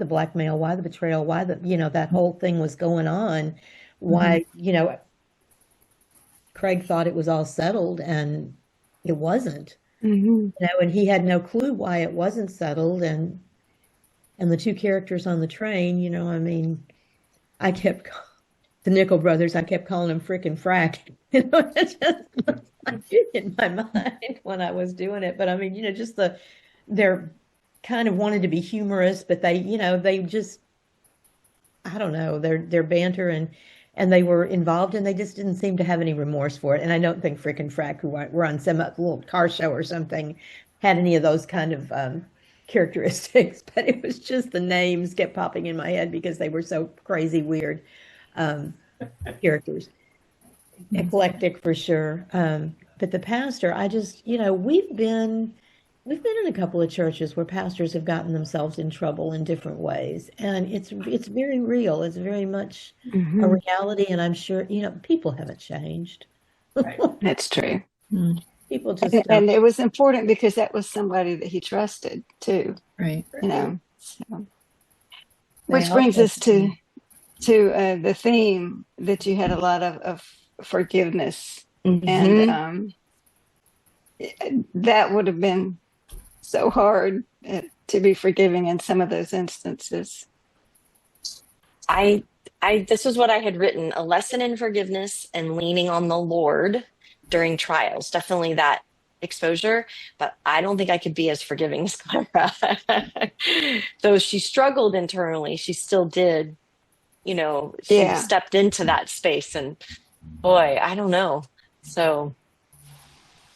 blackmail, why the betrayal, why that whole thing was going on, why, Craig thought it was all settled and it wasn't. And he had no clue why it wasn't settled, and the two characters on the train, I kept the Nickel brothers, I kept calling them Frick and Frack. It's just in my mind when I was doing it. But just they're kind of wanted to be humorous, but they just, I don't know, their banter and they were involved, and they just didn't seem to have any remorse for it. And I don't think Frick and Frack, who were on some little car show or something, had any of those kind of characteristics. But it was just the names kept popping in my head because they were so crazy weird characters. Eclectic for sure. But the pastor, I just, we've been in a couple of churches where pastors have gotten themselves in trouble in different ways, and it's very real. It's very much a reality, and I'm sure people haven't changed. Right. That's true. People just and it was important because that was somebody that he trusted too. Right. So. Which brings us to the theme that you had a lot of forgiveness, and that would have been so hard to be forgiving in some of those instances. This was what I had written: a lesson in forgiveness and leaning on the Lord during trials. Definitely that exposure, but I don't think I could be as forgiving as Clara. Though she struggled internally, she still did she stepped into that space, and boy, I don't know. So,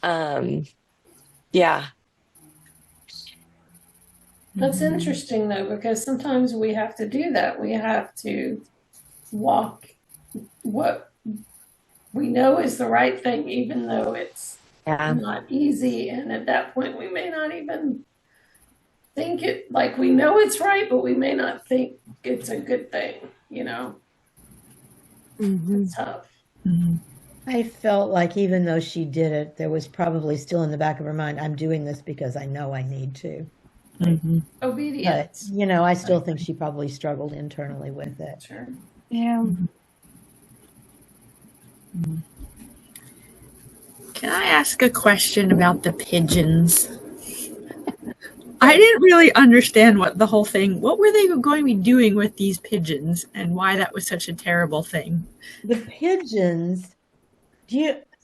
yeah. That's interesting though, because sometimes we have to do that. We have to walk what we know is the right thing, even though it's not easy. And at that point, we may not even think it, like we know it's right, but we may not think it's a good thing, It's tough. I felt like even though she did it, there was probably still in the back of her mind, I'm doing this because I know I need to. Obedience. But, I still think she probably struggled internally with it. Sure. Yeah. Can I ask a question about the pigeons? I didn't really understand what were they going to be doing with these pigeons and why that was such a terrible thing. The pigeons,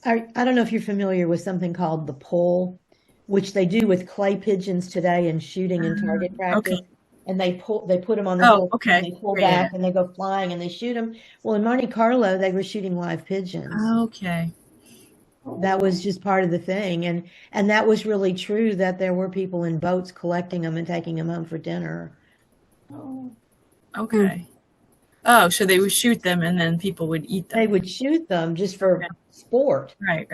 I don't know if you're familiar with something called the pull, which they do with clay pigeons today in shooting and target practice. Okay. And they put them on the hill and they pull back and they go flying and they shoot them. Well, in Monte Carlo, they were shooting live pigeons. Okay. That was just part of the thing. And that was really true that there were people in boats collecting them and taking them home for dinner. Oh. Okay. Oh, so they would shoot them and then people would eat them. They would shoot them just for sport. Right.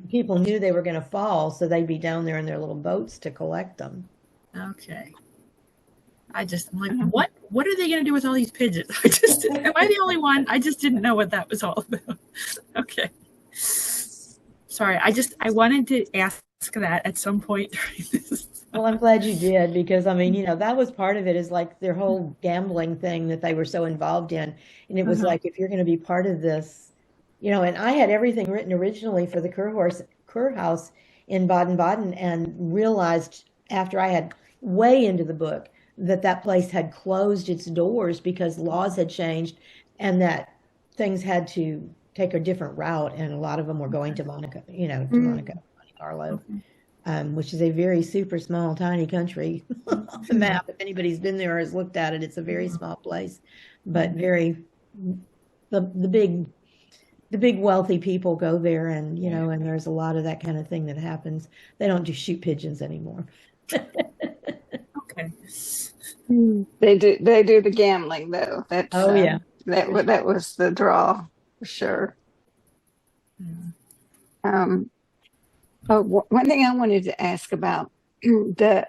People knew they were going to fall, so they'd be down there in their little boats to collect them. Okay. I'm like, what are they going to do with all these pigeons? Am I the only one? I just didn't know what that was all about. Okay. Sorry, I wanted to ask that at some point during this. Well, I'm glad you did, because that was part of it, is like their whole gambling thing that they were so involved in. And it was like, if you're going to be part of this, and I had everything written originally for the Kurhaus in Baden-Baden, and realized after I had way into the book that place had closed its doors because laws had changed and that things had to take a different route. And a lot of them were going to Monaco, Monte Carlo. Which is a very super small, tiny country off the map. If anybody's been there or has looked at it, it's a very small place, but the big wealthy people go there, and and there's a lot of that kind of thing that happens. They don't just shoot pigeons anymore. Okay. They do the gambling though. That's that was the draw for sure. One thing I wanted to ask about the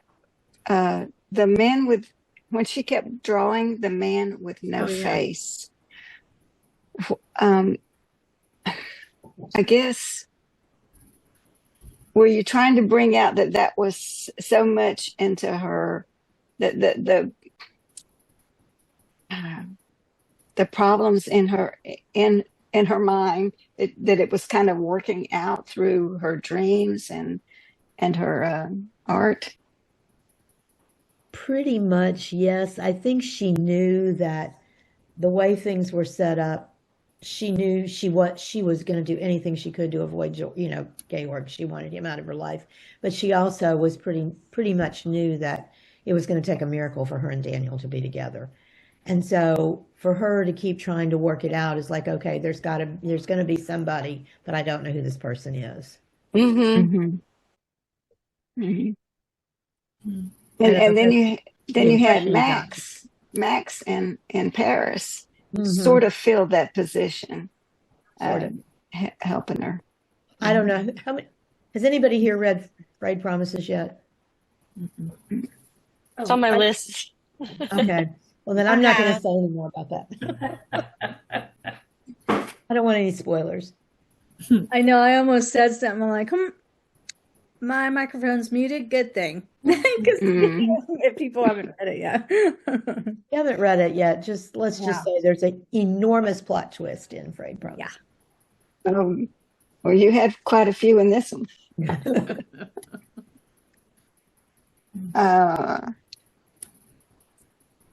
men with, when she kept drawing the man with no face. I guess, were you trying to bring out that was so much into her, that the problems in her mind, that it was kind of working out through her dreams and her art? Pretty much, yes. I think she knew that the way things were set up, she knew she was going to do anything she could to avoid, Georg. She wanted him out of her life, but she also was pretty much knew that it was going to take a miracle for her and Daniel to be together. And so for her to keep trying to work it out is like, okay, there's going to be somebody, but I don't know who this person is. And then you had Max in Paris, sort of filled that position, helping her. I don't know has anybody here read Tangeled Promises yet? It's on my list. Okay. Well, then I'm not going to say any more about that. I don't want any spoilers. I know. I almost said something. I'm like, my microphone's muted. Good thing. Because if people haven't read it yet. You haven't read it yet. Let's just say there's an enormous plot twist in Tangeled Promises. Yeah. Well, you had quite a few in this one.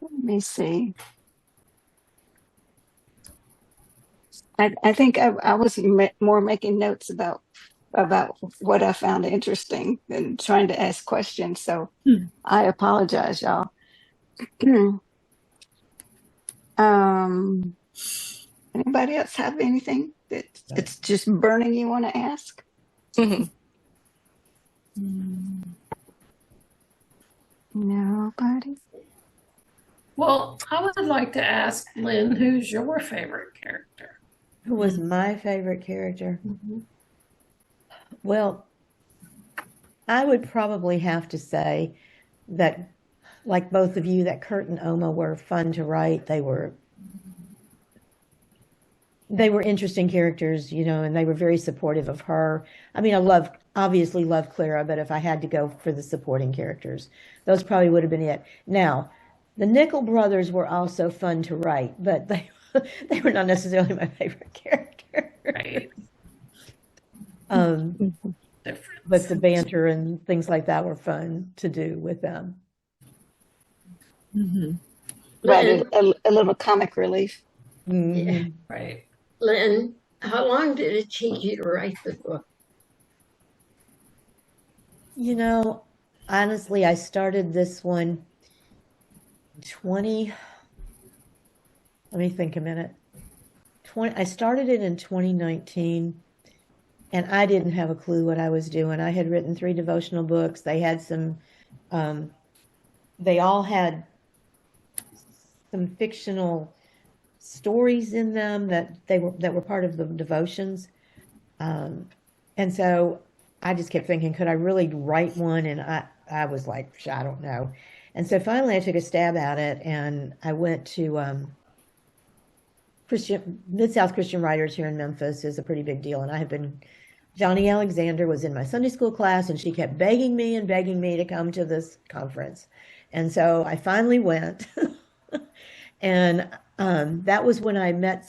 Let me see. I think I was more making notes about what I found interesting than trying to ask questions. So I apologize, y'all. Anybody else have anything it's just burning you want to ask? Nobody? Well, I would like to ask Lynn, who's your favorite character? Who was my favorite character? Well, I would probably have to say that, like both of you, that Kurt and Oma were fun to write. They were interesting characters, and they were very supportive of her. I mean, obviously love Clara, but if I had to go for the supporting characters, those probably would have been it. Now, the Nickel brothers were also fun to write, but they were not necessarily my favorite character. Right. But the banter and things like that were fun to do with them. Right, a little comic relief. Yeah. Right. Lynn, how long did it take you to write the book? Honestly, I started this one let me think a minute. I started it in 2019, and I didn't have a clue what I was doing. I had written 3 devotional books. They had they all had some fictional stories in them that were part of the devotions. And so I just kept thinking, could I really write one? And I was like, I don't know. And so finally I took a stab at it, and I went to Mid-South Christian Writers here in Memphis is a pretty big deal. And Johnny Alexander was in my Sunday school class, and she kept begging me to come to this conference. And so I finally went. And that was when I met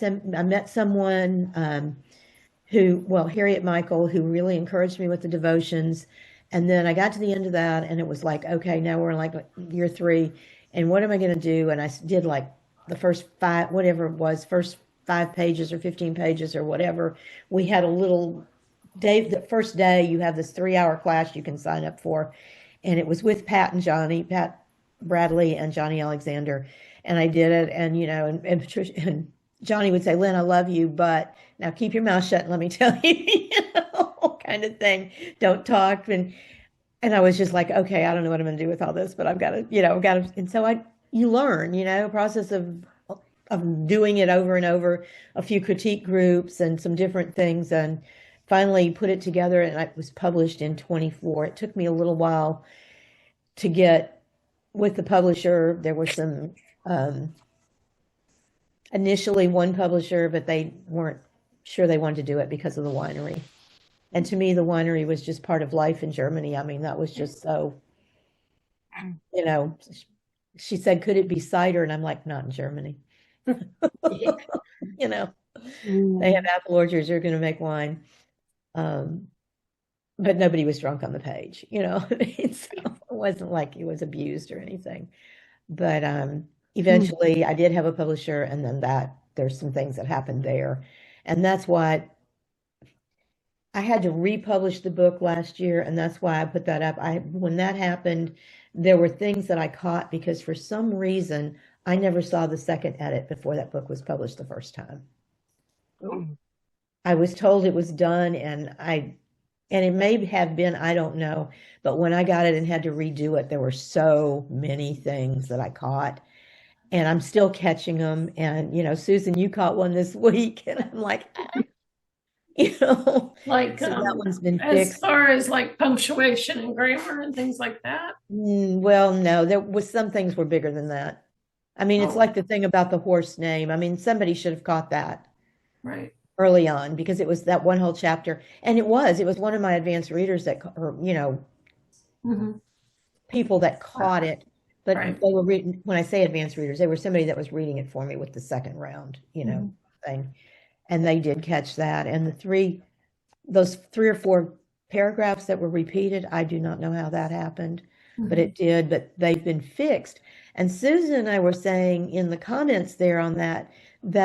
someone Harriet Michael, who really encouraged me with the devotions. And then I got to the end of that, and it was like, okay, now we're in like year 3, and what am I going to do? And I did like the first 5 pages or 15 pages or whatever. We had a little day. The first day, you have this 3-hour class you can sign up for, and it was with Pat Bradley and Johnny Alexander. And I did it, and and Johnny would say, Lynn, I love you, but now keep your mouth shut and let me tell you, kind of thing. Don't talk. And I was just like, okay, I don't know what I'm going to do with all this, but I've got to, and so you learn, process of doing it over and over, a few critique groups and some different things, and finally put it together, and it was published in 24. It took me a little while to get with the publisher. There were some initially one publisher, but they weren't sure they wanted to do it because of the winery. And to me, the winery was just part of life in Germany. I mean, that was just so, she said, could it be cider? And I'm like, not in Germany. They have apple orchards, they're going to make wine. But nobody was drunk on the page, So it wasn't like it was abused or anything. But eventually I did have a publisher, and then there's some things that happened there. And that's why I had to republish the book last year, and that's why I put that up. When that happened, there were things that I caught because for some reason I never saw the second edit before that book was published the first time. I was told it was done, and it may have been, I don't know, but when I got it and had to redo it, there were so many things that I caught, and I'm still catching them. And, Susan, you caught one this week, and I'm like, like, so that one's been as fixed. far as like punctuation and grammar and things like that. Well, no, there was some things were bigger than that. I mean, it's like the thing about the horse name. I mean, somebody should have caught that. Right. Early on, because it was that one whole chapter, and it was one of my advanced readers that, or people that caught it, but they were reading. When I say advanced readers, they were somebody that was reading it for me with the second round, thing, and they did catch that. And those 3 or 4 paragraphs that were repeated, I do not know how that happened, but it did. But they've been fixed. And Susan and I were saying in the comments there on that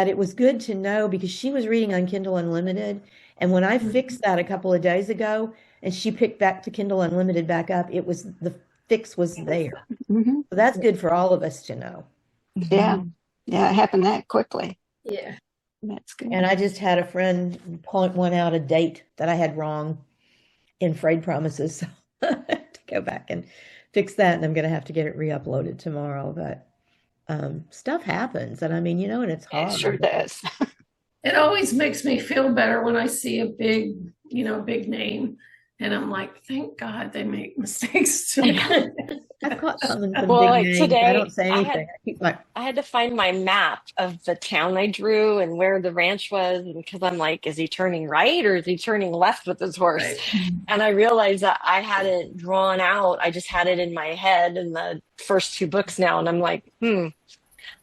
it was good to know, because she was reading on Kindle Unlimited. And when I fixed that a couple of days ago, and she picked back to Kindle Unlimited back up, the fix was there. So that's good for all of us to know. Yeah. Yeah, it happened that quickly. Yeah. That's good. And I just had a friend point one out a date that I had wrong in Frayed Promises. So I have to go back and fix that, and I'm going to have to get it re-uploaded tomorrow. But stuff happens, and I mean, and it's hard. It sure does. It always makes me feel better when I see a big, big name, and I'm like, thank God they make mistakes too. I've caught some big Well, like names. today, I don't say anything. I had to find my map of the town I drew and where the ranch was, because I'm like, is he turning right or is he turning left with his horse? Right. And I realized that I hadn't drawn out. I just had it in my head in the first two books now, and I'm like,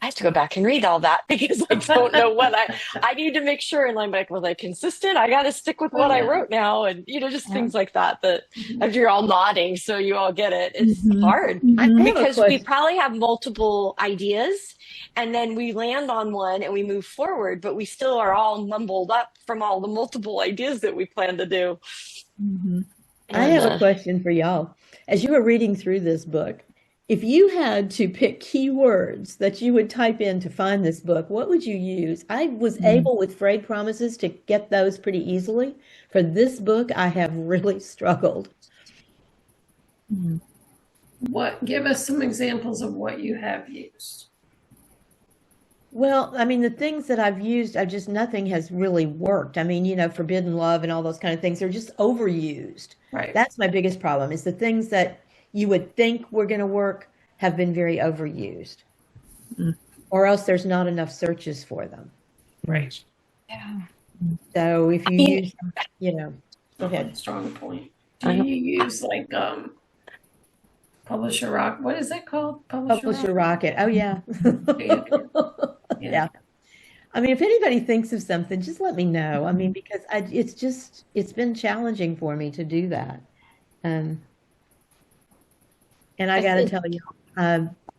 I have to go back and read all that because I don't know what I need to make sure. And I'm like, was I consistent? I got to stick with what I wrote now. And, just things like that, if you're all nodding, so you all get it. It's hard because we probably have multiple ideas, and then we land on one and we move forward, but we still are all mumbled up from all the multiple ideas that we plan to do. I have a question for y'all. As you were reading through this book, if you had to pick keywords that you would type in to find this book, what would you use? I was able with Frayed Promises to get those pretty easily. For this book, I have really struggled. Give us some examples of what you have used. Well, I mean, the things that I've used, nothing has really worked. I mean, forbidden love and all those kind of things are just overused. Right. That's my biggest problem, is the things that you would think were going to work have been very overused. Or else there's not enough searches for them. Right. Yeah. So if you use, go ahead. Strong point. Do you use like Publisher Rock? What is that called? Publisher Rocket. Oh, yeah. Yeah. I mean, if anybody thinks of something, just let me know. I mean, because it's been challenging for me to do that. And I got to tell you,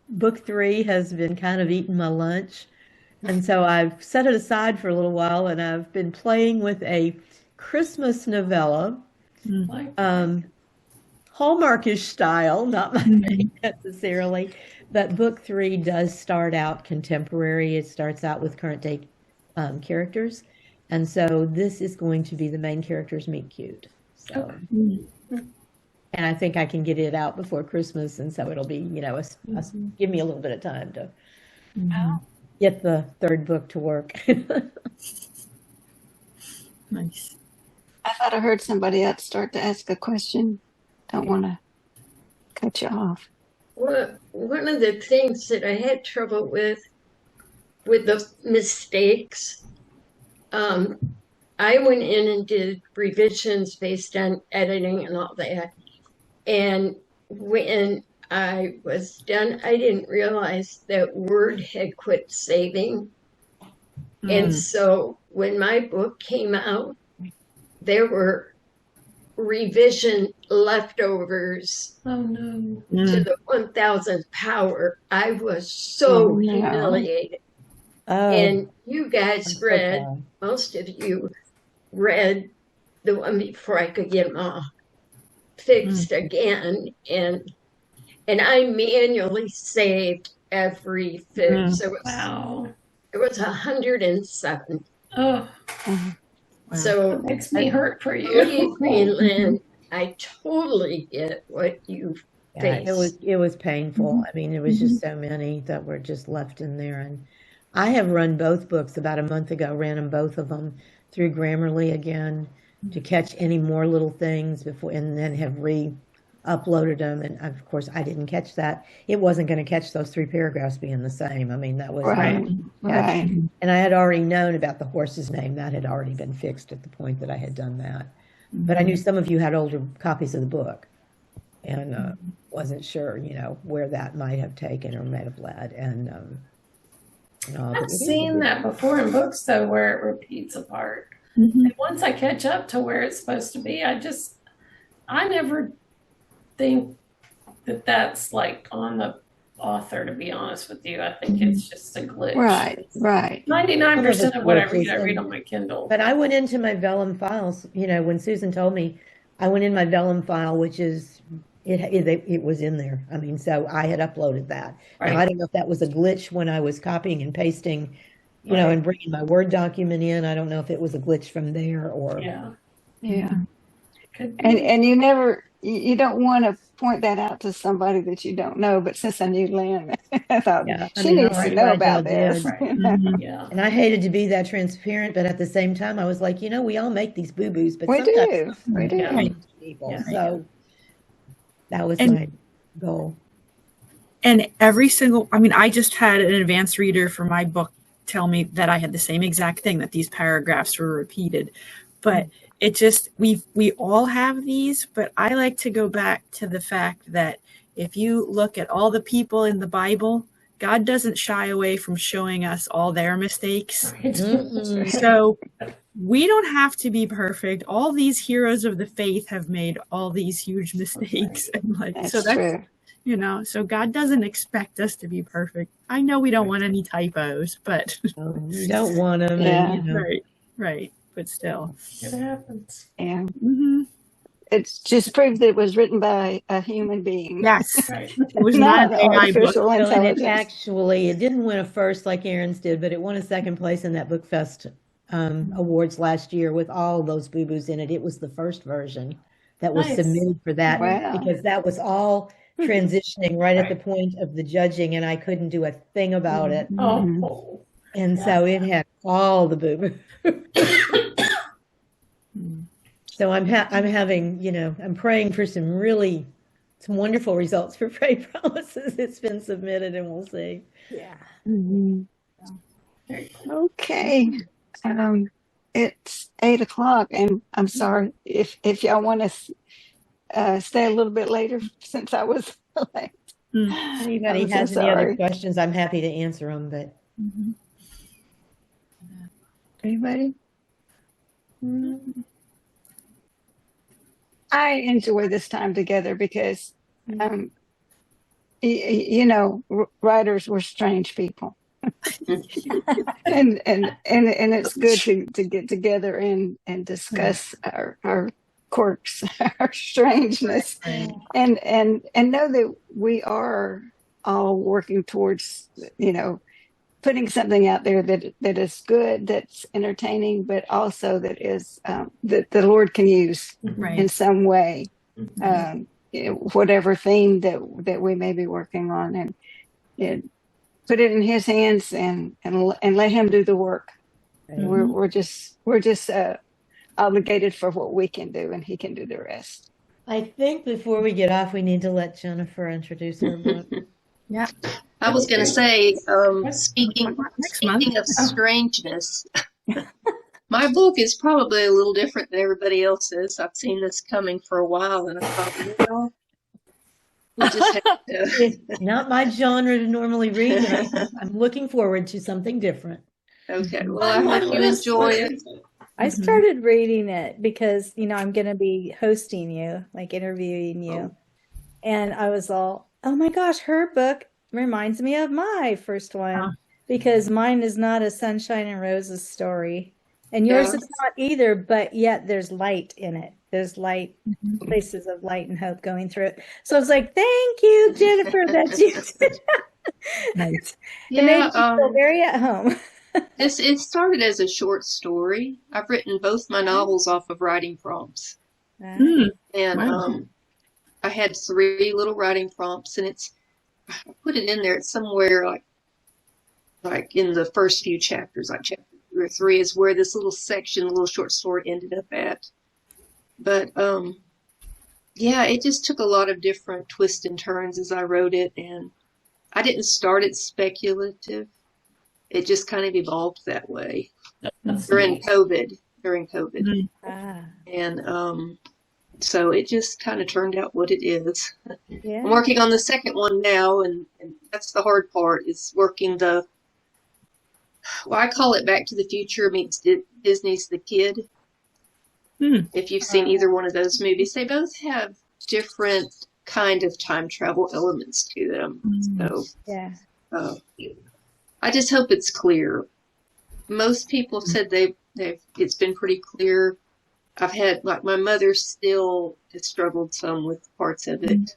book 3 has been kind of eating my lunch. And so I've set it aside for a little while, and I've been playing with a Christmas novella, Hallmarkish style, not my thing necessarily. But book 3 does start out contemporary. It starts out with current day characters. And so this is going to be the main characters meet cute. So. And I think I can get it out before Christmas, and so it'll be, give me a little bit of time to get the third book to work. Nice. I thought I heard somebody else start to ask a question. Don't want to cut you off. Well, one of the things that I had trouble with the mistakes, I went in and did revisions based on editing and all that. And when I was done, I didn't realize that Word had quit saving. And so when my book came out, there were revision leftovers to the 1000th power. I was so humiliated. And you guys read, most of you read the one before I could get them all fixed again, and I manually saved every fix. It was 107. Oh, so it makes me hurt for you. Believe me, Lynn, I totally get what you faced. It was painful. I mean, it was just so many that were just left in there. And I have run both books about a month ago, ran them, both of them, through Grammarly again to catch any more little things before, and then have re-uploaded them. And of course, I didn't catch that. It wasn't going to catch those 3 paragraphs being the same. I mean, that was right. And I had already known about the horse's name. That had already been fixed at the point that I had done that. But I knew some of you had older copies of the book, and wasn't sure, where that might have taken or might have led. And I've seen that before in books, though, where it repeats a part. And once I catch up to where it's supposed to be, I never think that that's like on the author, to be honest with you. I think it's just a glitch. Right. 99% of what I read on my Kindle. But I went into my vellum files, when Susan told me, I went in my vellum file, which is it was in there. I mean, so I had uploaded that. Now, I don't know if that was a glitch when I was copying and pasting, and bringing my Word document in. I don't know if it was a glitch from there or. Yeah. And you don't want to point that out to somebody that you don't know, but since I knew Lynn, I thought she needs to know about this. And I hated to be that transparent, but at the same time, I was like, we all make these boo-boos, but we sometimes do. people. So that was my goal. And I just had an advanced reader for my book tell me that I had the same exact thing, that these paragraphs were repeated. But it just, we all have these, but I like to go back to the fact that if you look at all the people in the Bible, God doesn't shy away from showing us all their mistakes. So we don't have to be perfect. All these heroes of the faith have made all these huge mistakes. And that's true. So God doesn't expect us to be perfect. I know we don't want any typos, but you don't want them. Yeah. Right. But still, it happens. And it just proves that it was written by a human being. Yes. It was not an AI book. And it didn't win a first like Aaron's did, but it won a second place in that Book Fest awards last year with all those boo-boos in it. It was the first version that was submitted for that because that was all transitioning right at the point of the judging, and I couldn't do a thing about it. And so it had all the boo-boo. So I'm having, I'm praying for some wonderful results for Pray Promises. It's been submitted and we'll see. Yeah. Okay. It's 8:00 and I'm sorry if y'all want to stay a little bit later since I was late. Anybody has any other questions, I'm happy to answer them, but. Anybody? I enjoy this time together because, writers were strange people, and it's good to get together and discuss our quirks, our strangeness, and know that we are all working towards, putting something out there that is good, that's entertaining, but also that is that the Lord can use in some way, whatever theme that we may be working on, and put it in His hands and let Him do the work. We're just obligated for what we can do, and He can do the rest. I think before we get off, we need to let Jennifer introduce her book. Yeah. I was going to say, speaking of strangeness, my book is probably a little different than everybody else's. I've seen this coming for a while, and I thought, we just have to. It's not my genre to normally read, and I'm looking forward to something different. Okay, well, I hope you enjoy it. I started reading it because, I'm going to be hosting you, like interviewing you. And I was all, oh my gosh, her book reminds me of my first one because mine is not a sunshine and roses story. And yours is not either, but yet there's light in it. There's light, places of light and hope going through it. So I was like, thank you, Jennifer, that you did. Nice. It made me feel very at home. It started as a short story. I've written both my novels off of writing prompts. And I had 3 little writing prompts, and I put it in there. It's somewhere like in the first few chapters, like chapter 2 or 3 is where this little section, the little short story ended up at. But it just took a lot of different twists and turns as I wrote it, and I didn't start it speculative. It just kind of evolved that way during COVID. And so it just kind of turned out what it is. Yeah. I'm working on the second one now, and that's the hard part, is working I call it Back to the Future meets Disney's The Kid. If you've seen either one of those movies, they both have different kind of time travel elements to them. So I just hope it's clear. Most people have said it's been pretty clear. I've had, like, my mother still has struggled some with parts of it.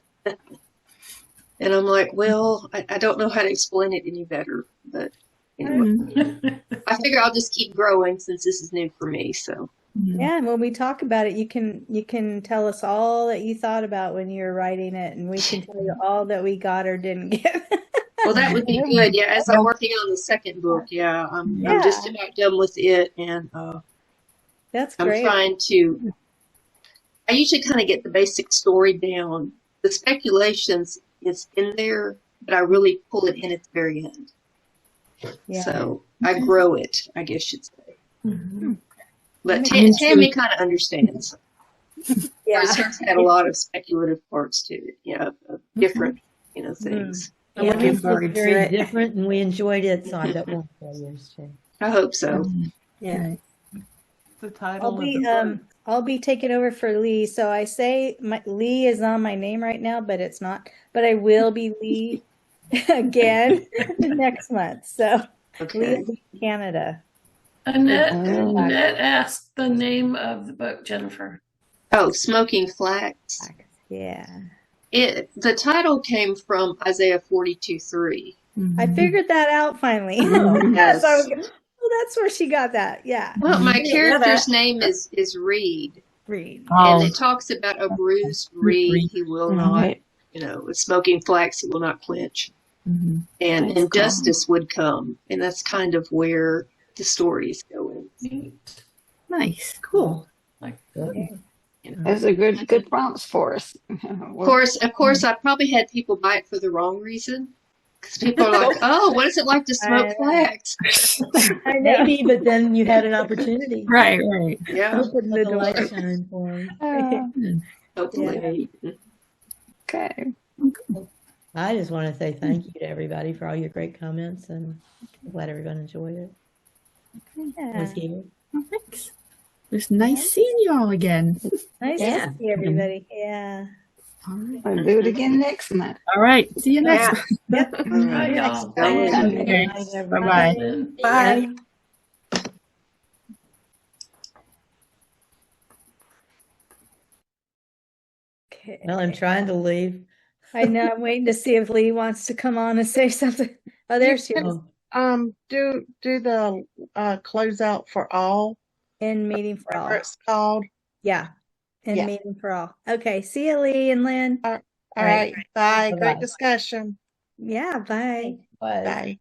And I'm like, well, I don't know how to explain it any better. But anyway, I figure I'll just keep growing since this is new for me. So Yeah, and when we talk about it, you can tell us all that you thought about when you were writing it, and we can tell you all that we got or didn't get. well, that would be good. Yeah, as I'm working on the second book, I'm just about done with it, and that's I'm great. trying to. I usually kind of get the basic story down. The speculations is in there, but I really pull it in at the very end. Yeah. So I grow it, I guess you'd say. Mm-hmm. But Tammy kind of understands. Yeah, hers had a lot of speculative parts to it, of different, things. I'm looking forward to it. Very different, and we enjoyed it, so I bet we'll enjoy yours too. I hope so. Yeah. The title of the book. I'll be taking over for Lee. So I say Lee is on my name right now, but it's not. But I will be Lee again next month. So Lee will be in Canada. Annette asked the name of the book, Jennifer. Oh, Smoking Flax. Yeah. The title came from Isaiah 42:3. I figured that out finally. Yes. That's where she got that. Yeah. Well, my character's name is Reed. Reed. And it talks about a bruised reed he will not, with smoking flax he will not quench. And injustice would come. And that's kind of where the story is going. Neat. Nice. Cool. Those are good prompts for us. Of course, I probably had people buy it for the wrong reason. Because people are like, oh, what is it like to smoke flax? Maybe, but then you had an opportunity. Right. Yeah. Open the light shine for them. Hopefully. Yeah. Okay. I just want to say thank you to everybody for all your great comments, and I'm glad everyone enjoyed it. Yeah. Was here. Thanks. It was nice seeing you all again. Nice to see everybody. Yeah. All right. We'll do it again next month. All right. See you next month. Yep. Bye, y'all. Okay. Bye-bye. Bye. Okay. Well, I'm trying to leave. I know. I'm waiting to see if Lee wants to come on and say something. Oh, there she is. Do the closeout for all. In meeting for all. It's called. Yeah. In meeting for all. Okay. See you, Lee and Lynn. All right. Bye. Bye-bye. Great discussion. Yeah. Bye. Bye.